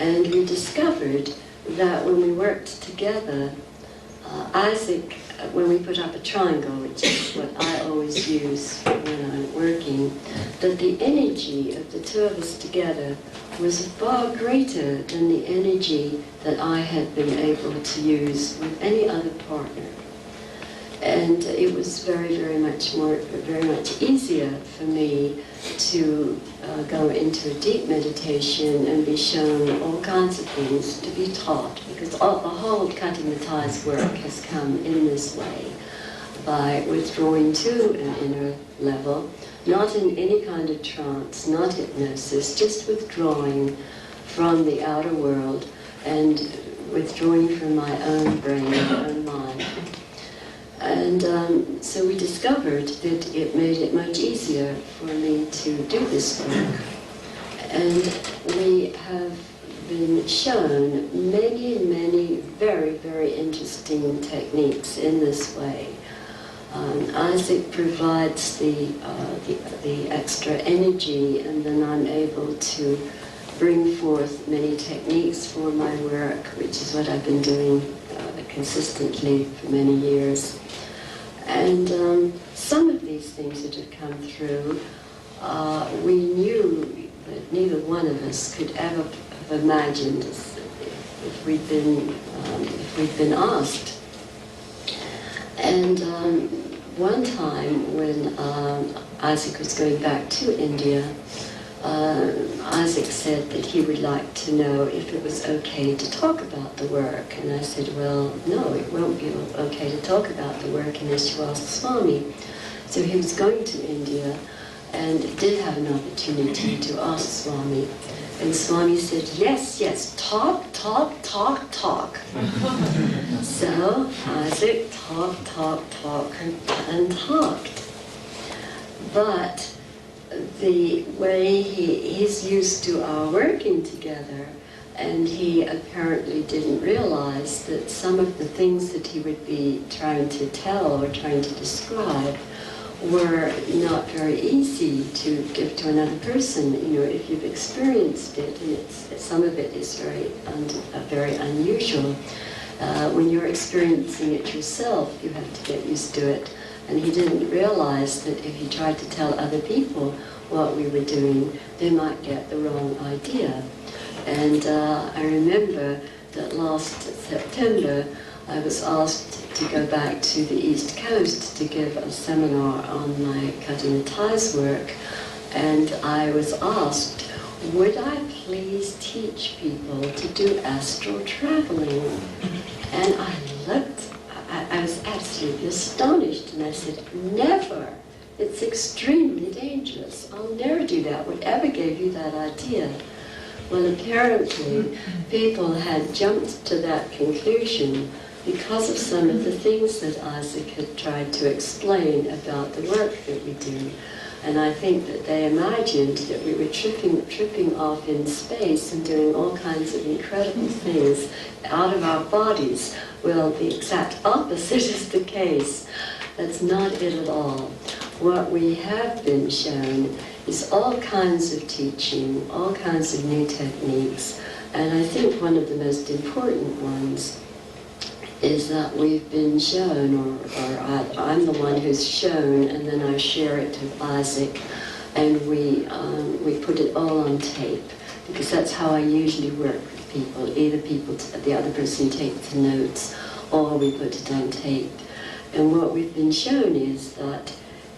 And we discovered that when we worked together, Isaac, when we put up a triangle, which is what I always use when I'm working, that the energy of the two of us together was far greater than the energy that I had been able to use with any other partner. And it was very much easier for me to go into a deep meditation and be shown all kinds of things to be taught, because the whole Cutting the Ties work has come in this way, by withdrawing to an inner level, not in any kind of trance, not hypnosis, just withdrawing from the outer world and withdrawing from my own brain, my own mind. And so we discovered that it made it much easier for me to do this work. And we have been shown many very interesting techniques in this way. Isaac provides the extra energy, and then I'm able to bring forth many techniques for my work, which is what I've been doing consistently for many years. And some of these things that have come through, we knew that neither one of us could ever have imagined if we'd been asked. And one time when Isaac was going back to India, Isaac said that he would like to know if it was okay to talk about the work. And I said, well, no, it won't be okay to talk about the work unless you ask Swami. So he was going to India and did have an opportunity to ask Swami. And Swami said, yes, talk. So Isaac talked and talked. But the way he's used to our working together, and he apparently didn't realize that some of the things that he would be trying to tell or trying to describe were not very easy to give to another person. You know, if you've experienced it, and some of it is very unusual. When you're experiencing it yourself, you have to get used to it. And he didn't realize that if he tried to tell other people what we were doing, they might get the wrong idea. And I remember that last September, I was asked to go back to the East Coast to give a seminar on my Cutting the Ties work. And I was asked, would I please teach people to do astral traveling? And I looked, I was absolutely astonished, and I said, never. It's extremely dangerous. I'll never do that. Whatever gave you that idea? Well, apparently, people had jumped to that conclusion because of some of the things that Isaac had tried to explain about the work that we do. And I think that they imagined that we were tripping off in space and doing all kinds of incredible things out of our bodies. Well, the exact opposite is the case. That's not it at all. What we have been shown is all kinds of teaching, all kinds of new techniques. And I think one of the most important ones is that we've been shown, or I'm the one who's shown, and then I share it to Isaac, and we put it all on tape, because that's how I usually work with people. Either the other person takes the notes, or we put it on tape. And what we've been shown is that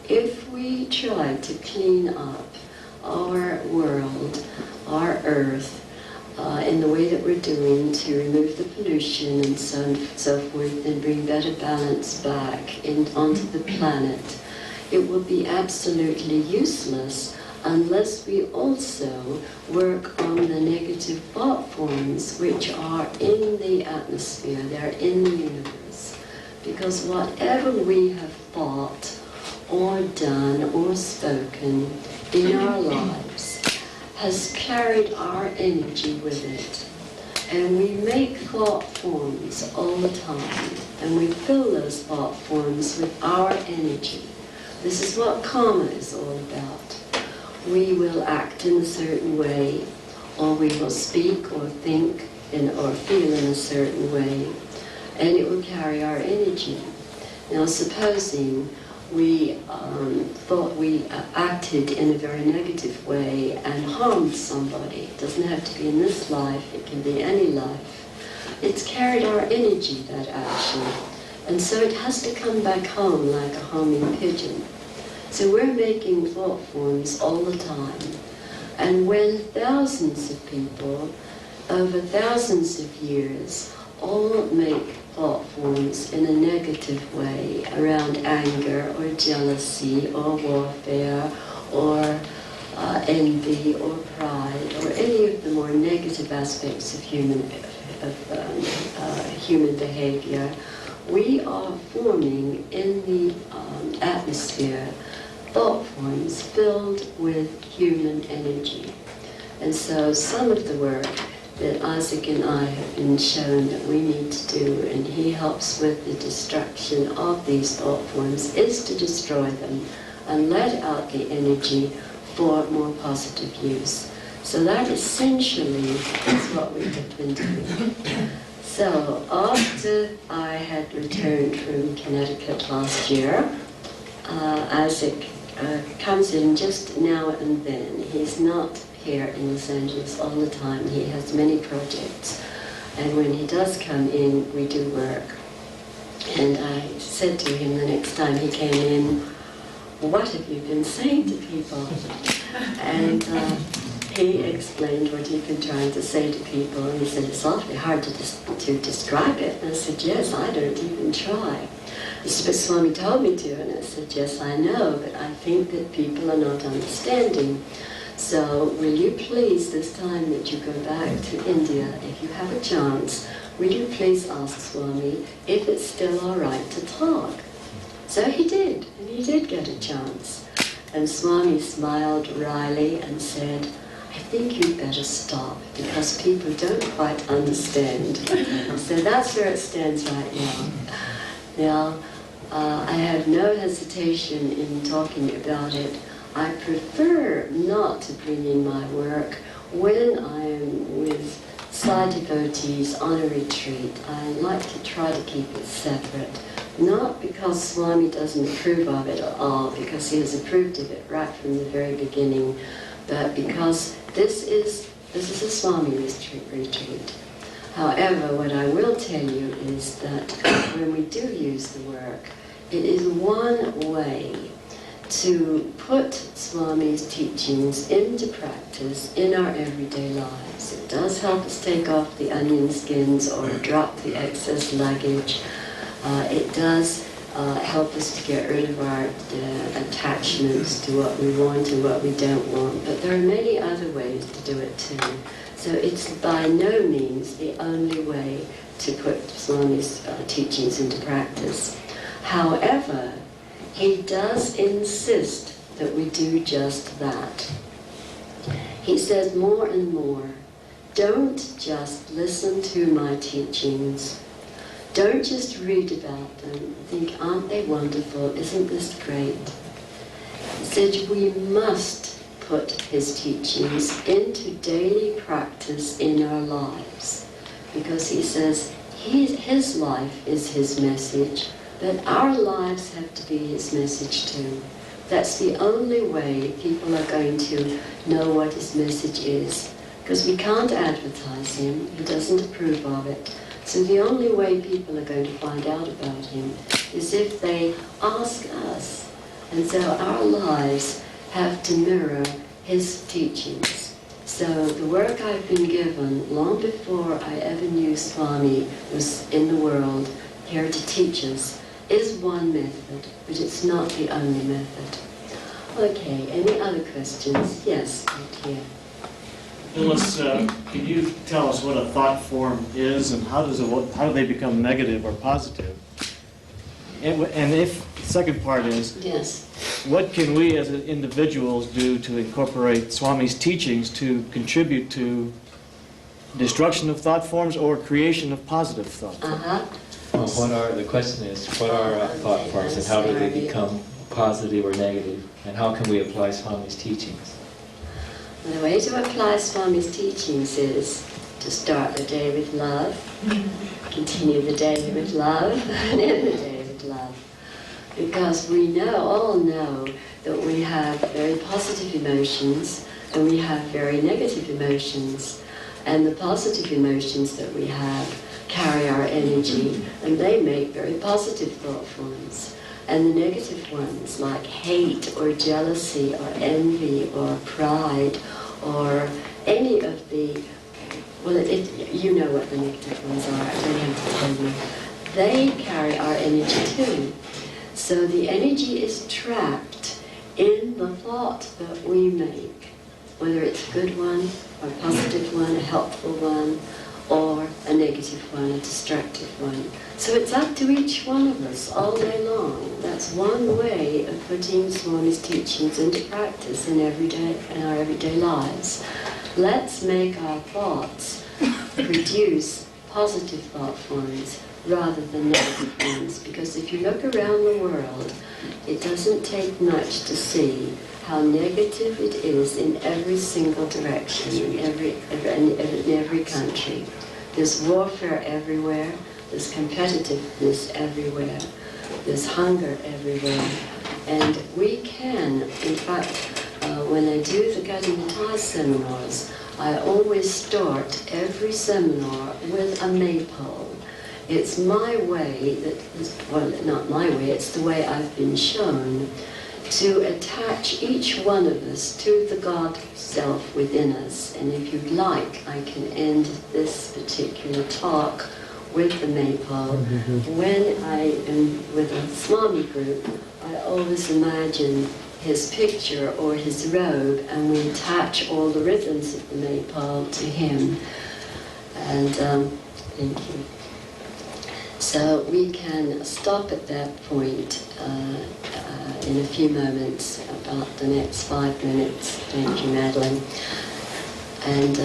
if we try to clean up our world, our earth, in the way that we're doing, to remove the pollution and so forth, and bring better balance back onto the planet, it will be absolutely useless unless we also work on the negative thought forms which are in the atmosphere, they're in the universe. Because whatever we have thought or done or spoken in our lives has carried our energy with it. And we make thought forms all the time, and we fill those thought forms with our energy. This is what karma is all about. We will act in a certain way, or we will speak or think or feel in a certain way, and it will carry our energy. Now, supposing we thought we acted in a very negative way and harmed somebody. It doesn't have to be in this life, it can be any life. It's carried our energy, that action. And so it has to come back home like a homing pigeon. So we're making thought forms all the time. And when thousands of people, over thousands of years, all make thought forms in a negative way around anger or jealousy or warfare or envy or pride or any of the more negative aspects of human behavior, we are forming in the atmosphere thought forms filled with human energy. And so some of the work that Isaac and I have been shown that we need to do, and he helps with the destruction of these thought forms, is to destroy them and let out the energy for more positive use. So that essentially is what we have been doing. So after I had returned from Connecticut last year, Isaac comes in just now and then. He's not here in Los Angeles all the time. He has many projects. And when he does come in, we do work. And I said to him the next time he came in, "What have you been saying to people?" And he explained what he'd been trying to say to people. And he said, "It's awfully hard to describe it." And I said, "Yes, I don't even try." He said, "But Swami told me to." And I said, "Yes, I know, but I think that people are not understanding. So will you please, this time that you go back to India, if you have a chance, will you please ask Swami if it's still all right to talk?" So he did, and he did get a chance. And Swami smiled wryly and said, "I think you'd better stop, because people don't quite understand." So that's where it stands right now. Now, I have no hesitation in talking about it. I prefer not to bring in my work when I'm with Sai devotees on a retreat. I like to try to keep it separate. Not because Swami doesn't approve of it at all, because he has approved of it right from the very beginning, but because this is a Swami retreat. However, what I will tell you is that when we do use the work, it is one way to put Swami's teachings into practice in our everyday lives. It does help us take off the onion skins or drop the excess luggage. It does help us to get rid of our attachments to what we want and what we don't want. But there are many other ways to do it too. So it's by no means the only way to put Swami's teachings into practice. However, he does insist that we do just that. He says more and more, don't just listen to my teachings. Don't just read about them and think, aren't they wonderful? Isn't this great? He said we must put his teachings into daily practice in our lives. Because he says his life is his message, but our lives have to be his message too. That's the only way people are going to know what his message is. Because we can't advertise him, he doesn't approve of it. So the only way people are going to find out about him is if they ask us. And so our lives have to mirror his teachings. So the work I've been given long before I ever knew Swami was in the world here to teach us is one method, but it's not the only method. Okay, any other questions? Yes, right here. Phyllis, can you tell us what a thought form is and how do they become negative or positive? And if the second part is, Yes. what can we as individuals do to incorporate Swami's teachings to contribute to destruction of thought forms or creation of positive thought forms? Uh-huh. The question is, what are thought forms and how do they become positive or negative? And how can we apply Swami's teachings? The way to apply Swami's teachings is to start the day with love, continue the day with love, and end the day with love. Because we all know that we have very positive emotions and we have very negative emotions. And the positive emotions that we have carry our energy, and they make very positive thought forms. And the negative ones, like hate or jealousy or envy or pride or any of the, well, you know what the negative ones are, I don't have to tell you. They carry our energy too. So the energy is trapped in the thought that we make, whether it's a good one or a positive one, a helpful one, or a negative one, a destructive one. So it's up to each one of us all day long. That's one way of putting Swami's teachings into practice in our everyday lives. Let's make our thoughts produce positive thought forms rather than negative ones. Because if you look around the world, it doesn't take much to see how negative it is in every single direction, in every country. There's warfare everywhere, there's competitiveness everywhere, there's hunger everywhere. And we can, in fact, when I do the Cutting the Ties seminars, I always start every seminar with a maypole. It's my way, well, not my way, it's the way I've been shown to attach each one of us to the God self within us. And if you'd like, I can end this particular talk with the maypole. When I am with a Swami group, I always imagine his picture or his robe, and we attach all the ribbons of the maypole to him. And thank you. So we can stop at that point in a few moments, about the next 5 minutes. Thank you, Madeline. And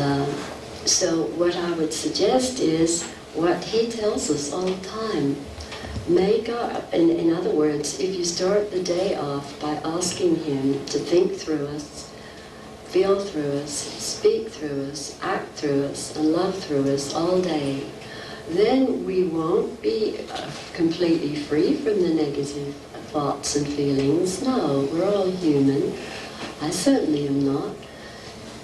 so what I would suggest is what he tells us all the time. Make in other words, if you start the day off by asking him to think through us, feel through us, speak through us, act through us, and love through us all day, then we won't be completely free from the negative thoughts and feelings. No, we're all human. I certainly am not.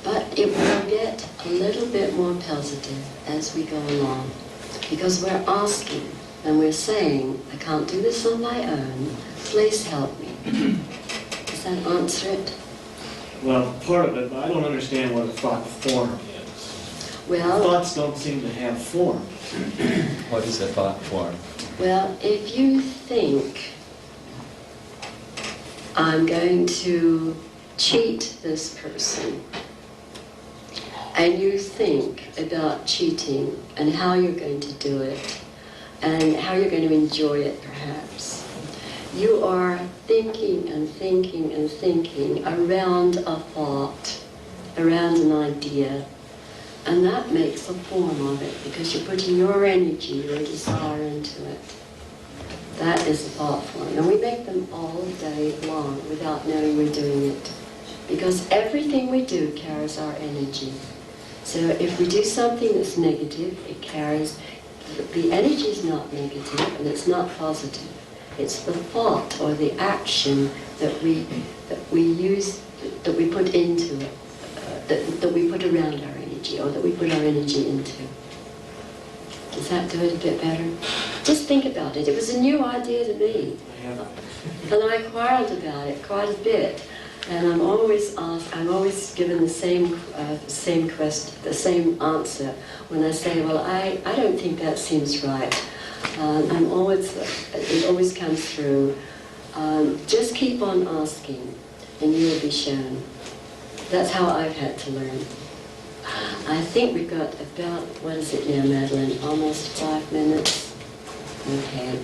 But it will get a little bit more positive as we go along, because we're asking and we're saying, I can't do this on my own, please help me. Does that answer it? Well, part of it, but I don't understand what a thought form is. Well, thoughts don't seem to have form. What is a thought form? Well, if you think, I'm going to cheat this person, and you think about cheating and how you're going to do it, and how you're going to enjoy it, perhaps. You are thinking and thinking and thinking around a thought, around an idea, and that makes a form of it, because you're putting your energy, your desire into it. That is a thought form. And we make them all day long without knowing we're doing it, because everything we do carries our energy. So if we do something that's negative, it carries, the energy is not negative and it's not positive. It's the thought or the action that we use, that we put into it, that we put around our energy, or that we put our energy into. Does that do it a bit better? Just think about it. It was a new idea to me. And I quarreled about it quite a bit. And I'm always given the same question, the same answer when I say, well, I don't think that seems right. It always comes through. Just keep on asking, and you will be shown. That's how I've had to learn. I think we've got about, what is it now, Madeline? Almost 5 minutes? Okay.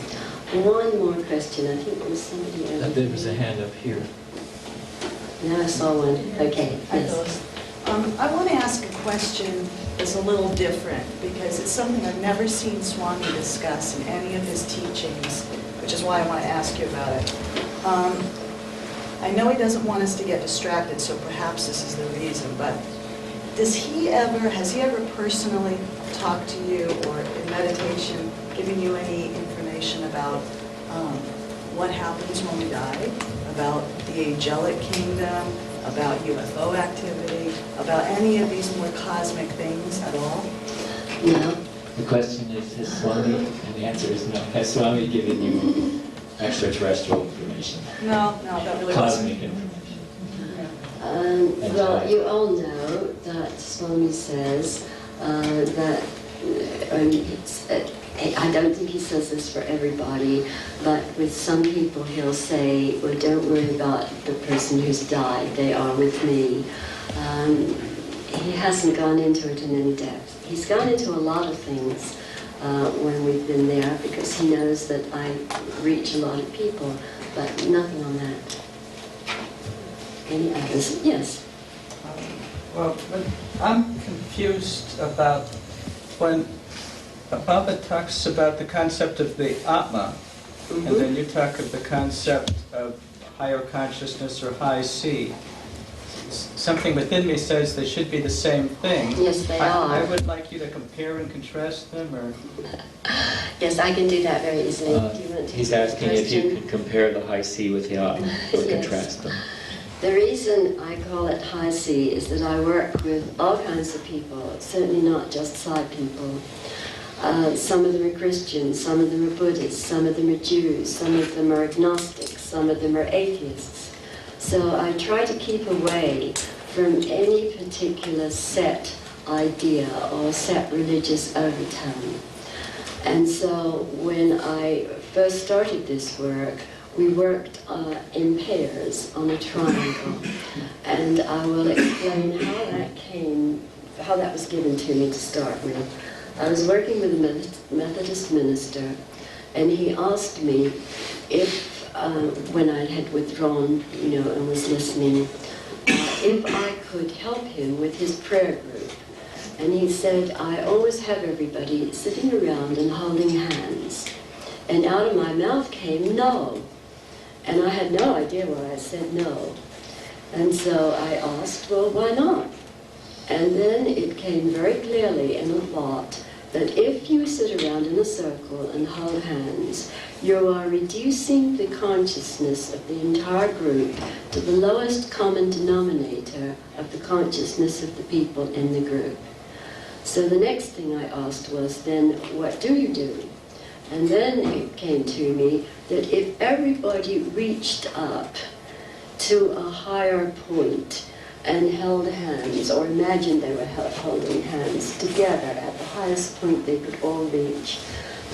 One more question. I think there was somebody over there. There was a hand up here. Now I saw one. Okay, yes. I want to ask a question that's a little different, because it's something I've never seen Swami discuss in any of his teachings, which is why I want to ask you about it. I know he doesn't want us to get distracted, so perhaps this is the reason, but has he ever personally talked to you, or in meditation given you any information about what happens when we die, about the angelic kingdom, about UFO activity, about any of these more cosmic things at all? No. The question is, has Swami, and the answer is no, has Swami given you extraterrestrial information? No, that really Cosmic information. Well, you all know that Swami says that, I don't think he says this for everybody, but with some people he'll say, well, don't worry about the person who's died, they are with me. He hasn't gone into it in any depth. He's gone into a lot of things when we've been there, because he knows that I reach a lot of people, but nothing on that. Any others? Yes. Well, but I'm confused about when Baba talks about the concept of the Atma, and then you talk of the concept of higher consciousness or high C. Something within me says they should be the same thing. Yes, they are. I would like you to compare and contrast them, or... Yes, I can do that very easily. Do you want to He's ask asking the if you question? can compare the high C with the Atma, or Yes. contrast them. The reason I call it high C is that I work with all kinds of people, certainly not just Sai people. Some of them are Christians, some of them are Buddhists, some of them are Jews, some of them are agnostics, some of them are atheists. So I try to keep away from any particular set idea or set religious overtone. And so when I first started this work, we worked in pairs on a triangle, and I will explain how that was given to me to start with. I was working with a Methodist minister, and he asked me if, when I had withdrawn, and was listening, if I could help him with his prayer group. And he said, I always have everybody sitting around and holding hands. And out of my mouth came no. And I had no idea why I said no. And so I asked, well, why not? And then it came very clearly in a thought that if you sit around in a circle and hold hands, you are reducing the consciousness of the entire group to the lowest common denominator of the consciousness of the people in the group. So the next thing I asked was, then what do you do? And then it came to me that if everybody reached up to a higher point and held hands, or imagined they were holding hands together at the highest point they could all reach,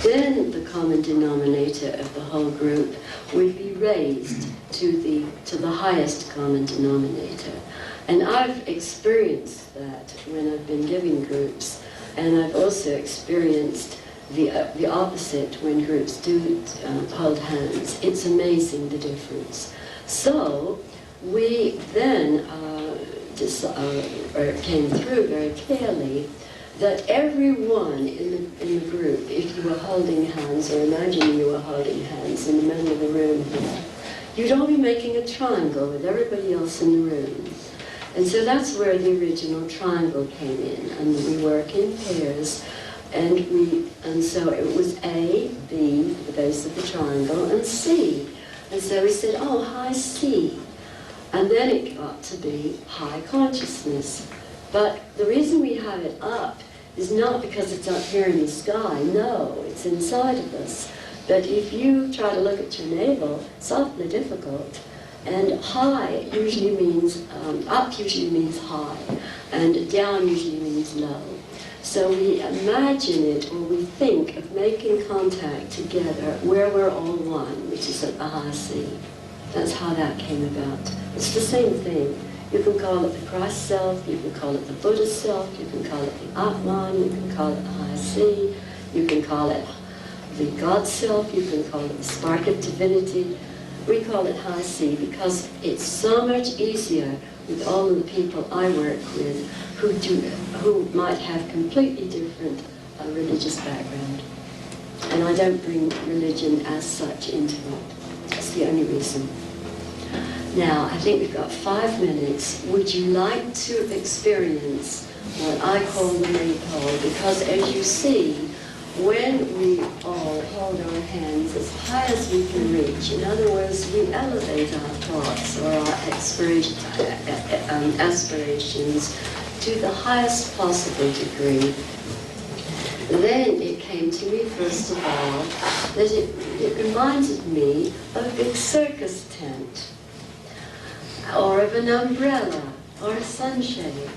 then the common denominator of the whole group would be raised to the highest common denominator. And I've experienced that when I've been giving groups, and I've also experienced the opposite when groups do hold hands. It's amazing the difference. So we then came through very clearly that everyone in the group, if you were holding hands, or imagining you were holding hands in the middle of the room here, you'd all be making a triangle with everybody else in the room. And so that's where the original triangle came in, and we work in pairs. And so it was A, B, the base of the triangle, and C. And so we said, oh, high C. And then it got to be high consciousness. But the reason we have it up is not because it's up here in the sky. No, it's inside of us. But if you try to look at your navel, it's awfully difficult. And high usually means, up usually means high, and down usually means low. So we imagine it, or we think of making contact together where we're all one, which is at the high C. That's how that came about. It's the same thing. You can call it the Christ self, you can call it the Buddha self, you can call it the Atman, you can call it the high C, you can call it the God self, you can call it the spark of divinity. We call it high C because it's so much easier with all of the people I work with who might have completely different religious background. And I don't bring religion as such into it. That's the only reason. Now, I think we've got 5 minutes. Would you like to experience what I call the maypole? Because as you see, when we all hold our hands as high as we can reach, in other words, we elevate our thoughts or our aspirations to the highest possible degree, then it came to me, first of all, that it reminded me of a big circus tent, or of an umbrella, or a sunshade.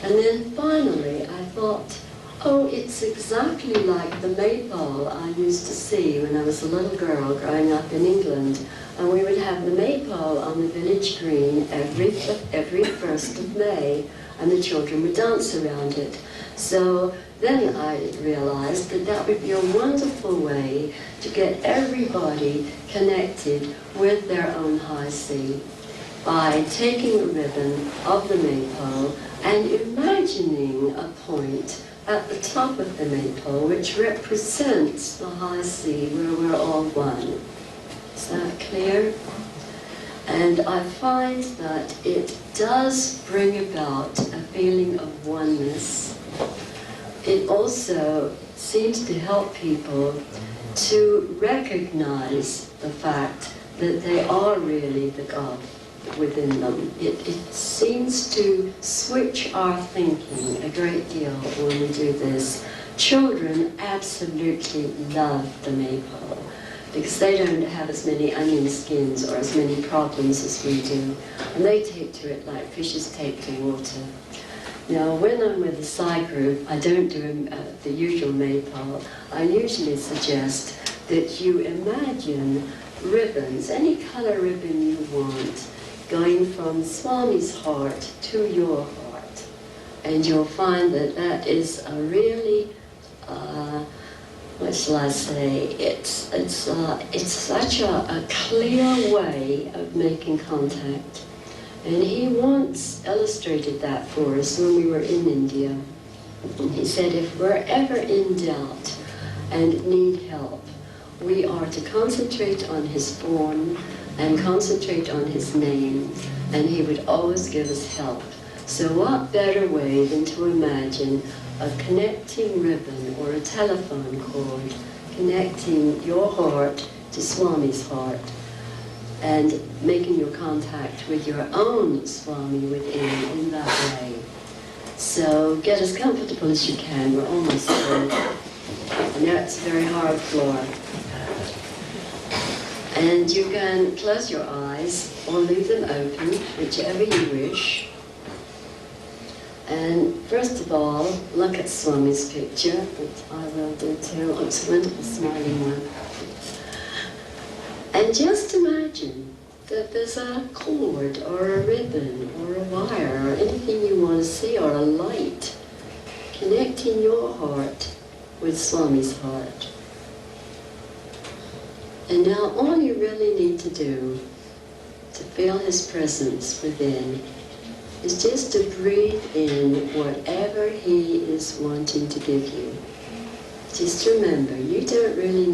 And then finally I thought, oh, it's exactly like the maypole I used to see when I was a little girl growing up in England. And we would have the maypole on the village green every 1st of May, and the children would dance around it. So then I realized that that would be a wonderful way to get everybody connected with their own high C by taking a ribbon of the maypole and imagining a point at the top of the maypole which represents the high C where we're all one. Is that clear? And I find that it does bring about a feeling of oneness. It also seems to help people to recognize the fact that they are really the God within them. It seems to switch our thinking a great deal when we do this. Children absolutely love the maypole because they don't have as many onion skins or as many problems as we do. And they take to it like fishes take to water. Now, when I'm with the Sai group, I don't do the usual maypole. I usually suggest that you imagine ribbons, any color ribbon you want, going from Swami's heart to your heart. And you'll find that that is a really, what shall I say, it's such a clear way of making contact. And he once illustrated that for us when we were in India. He said if we're ever in doubt and need help, we are to concentrate on his form and concentrate on his name, and he would always give us help. So what better way than to imagine a connecting ribbon or a telephone cord connecting your heart to Swami's heart and making your contact with your own Swami within in that way. So get as comfortable as you can. We're almost there. And now it's a very hard floor. And you can close your eyes or leave them open, whichever you wish. And first of all, look at Swami's picture, which I will do too. Oh, it's a wonderful smiling one. And just imagine that there's a cord or a ribbon or a wire or anything you want to see or a light connecting your heart with Swami's heart. And now all you really need to do to feel his presence within is just to breathe in whatever he is wanting to give you. Just remember, you don't really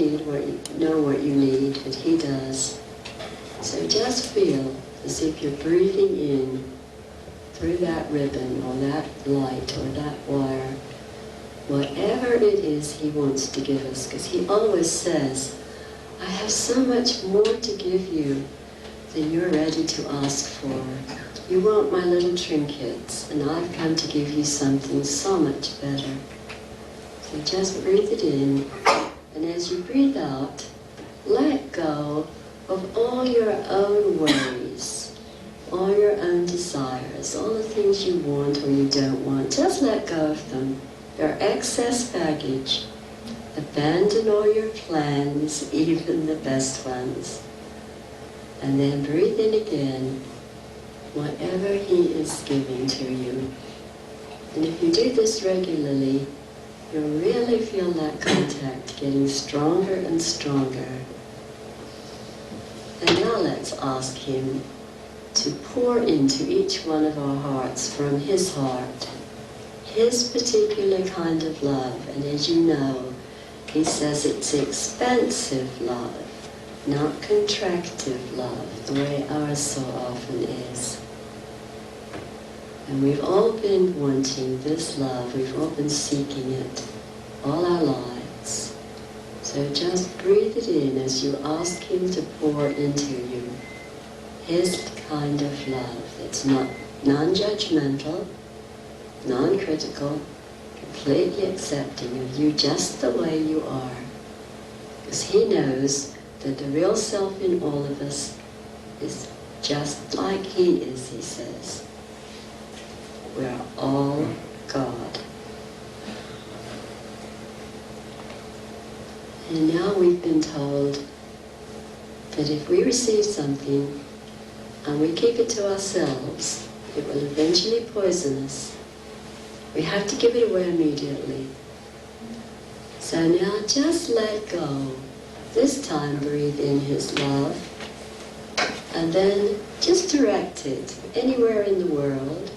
know what you need, but he does. So just feel as if you're breathing in through that ribbon or that light or that wire, whatever it is he wants to give us, because he always says, I have so much more to give you than you're ready to ask for. You want my little trinkets, and I've come to give you something so much better. So just breathe it in, and as you breathe out, let go of all your own worries, all your own desires, all the things you want or you don't want. Just let go of them. They're excess baggage. Abandon all your plans, even the best ones. And then breathe in again, whatever he is giving to you. And if you do this regularly, you'll really feel that contact getting stronger and stronger. And now let's ask him to pour into each one of our hearts from his heart, his particular kind of love. And as you know, he says it's expansive love, not contractive love, the way ours so often is. And we've all been wanting this love, we've all been seeking it all our lives. So just breathe it in as you ask him to pour into you his kind of love. It's not non-judgmental, non-critical, completely accepting of you just the way you are. Because he knows that the real self in all of us is just like he is, he says. We're all God. And now we've been told that if we receive something and we keep it to ourselves, it will eventually poison us. We have to give it away immediately. So now just let go. This time breathe in his love, and then just direct it anywhere in the world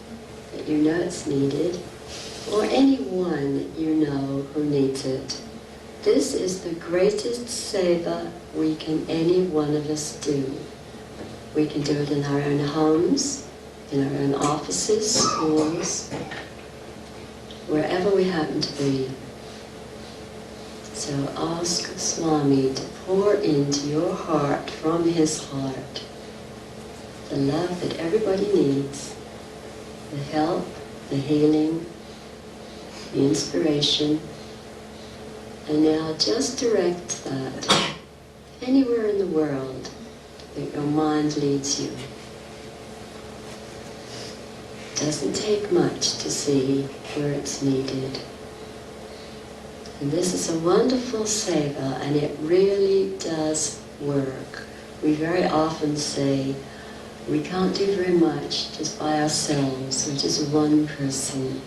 that you know it's needed, or anyone you know who needs it. This is the greatest seva any one of us do. We can do it in our own homes, in our own offices, schools, wherever we happen to be. So ask Swami to pour into your heart from his heart the love that everybody needs, the help, the healing, the inspiration. And now just direct that anywhere in the world that your mind leads you. It doesn't take much to see where it's needed. And this is a wonderful seva, and it really does work. We very often say, we can't do very much just by ourselves, we're just one person.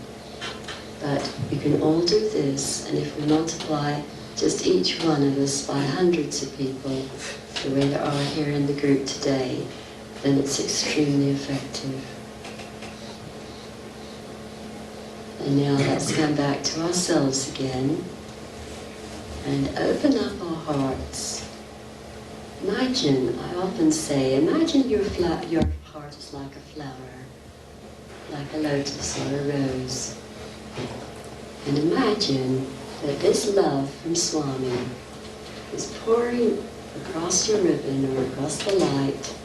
But we can all do this, and if we multiply just each one of us by hundreds of people, the way there are here in the group today, then it's extremely effective. And now let's come back to ourselves again and open up our hearts. Imagine, I often say, imagine your heart is like a flower, like a lotus or a rose. And imagine that this love from Swami is pouring across your ribbon or across the light,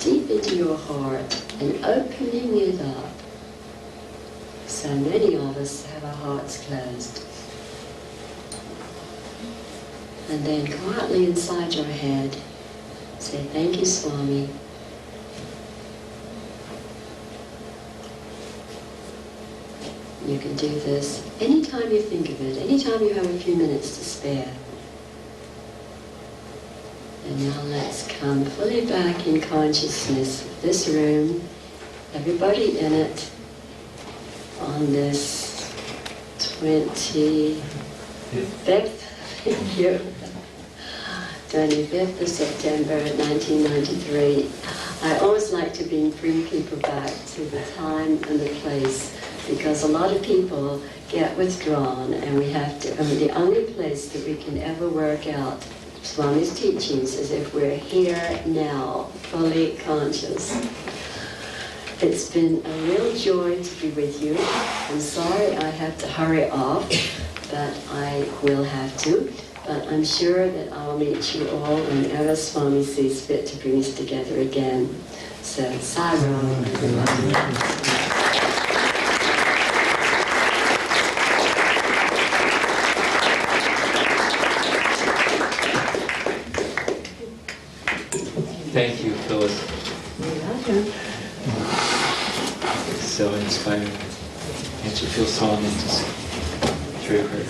deep into your heart and opening it up. So many of us have our hearts closed. And then quietly inside your head, say, thank you, Swami. You can do this anytime you think of it, anytime you have a few minutes to spare. And now let's come fully back in consciousness of this room, everybody in it, on this 25th, thank you, 25th of September 1993. I always like to bring people back to the time and the place, because a lot of people get withdrawn, and we have to, the only place that we can ever work out Swami's teachings is if we're here now, fully conscious. It's been a real joy to be with you. I'm sorry I have to hurry off, but I will have to. But I'm sure that I'll meet you all whenever Swami sees fit to bring us together again. So, Sai Baba, everybody. Thank you, Phyllis. You're welcome. It's so inspiring. And she feels so momentous through her.